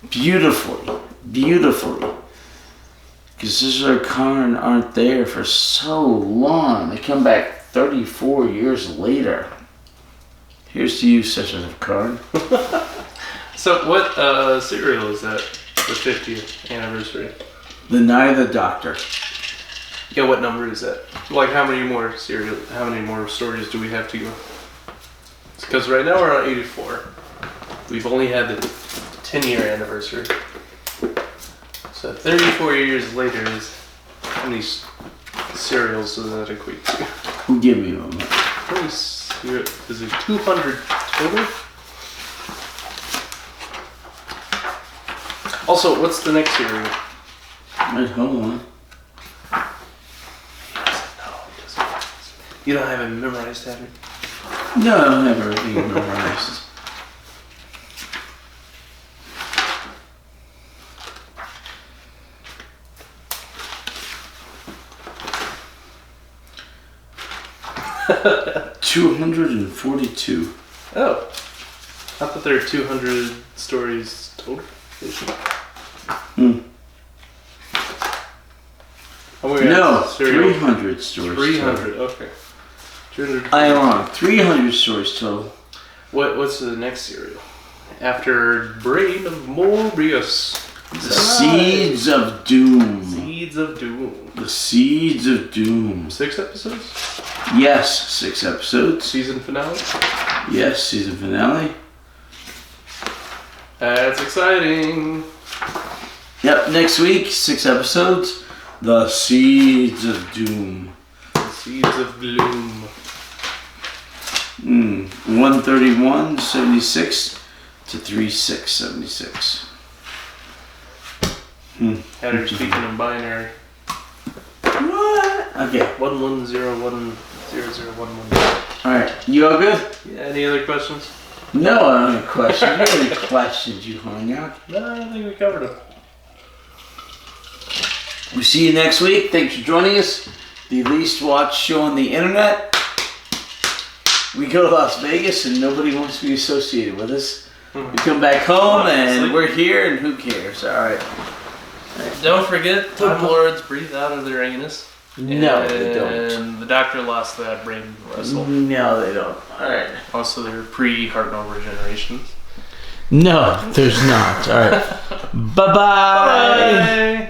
Beautifully. Because Sisters of Karn aren't there for so long. They come back 34 years later. Here's to you, Sisters of Karn. So what serial is that? The 50th anniversary. The Night of the Doctor. Yeah, what number is that? Like, how many more stories do we have to go? Because right now we're on 84. We've only had the 10-year anniversary. So 34 years later is how many serials does that equate to? Give me a moment. How many is it 200 total? Also, what's the next serial? Wait, hold on. You don't have it memorized, have you? No, I don't have everything memorized. $242. Oh. I thought there were 200 stories total. No, 300 stories 300, total. okay. 200. I am wrong. 300 stories total. What's the next serial? After Brain of Morbius. The Seeds of Doom. Seeds of Doom. The Seeds of Doom. 6 episodes? Yes, 6 episodes. Season finale? Yes, season finale. That's exciting. Yep, next week, 6 episodes. The Seeds of Doom. The Seeds of Gloom. 131.76 to 36.76. Had her speaking in binary. What? Okay. 11010011. Alright, you all good? Yeah, any other questions? No, I don't have questions. You have any questions, you hornyak? No, I think we covered them. We see you next week. Thanks for joining us. The least watched show on the internet. We go to Las Vegas and nobody wants to be associated with us. We come back home and we're here and who cares? Alright. Don't forget, Time Lords breathe out of their anus. No, they don't. And the doctor lost that brain wrestle. No, they don't. Alright. Also, they're pre-heart no regenerations. No, there's not. Alright. Bye-bye. Bye.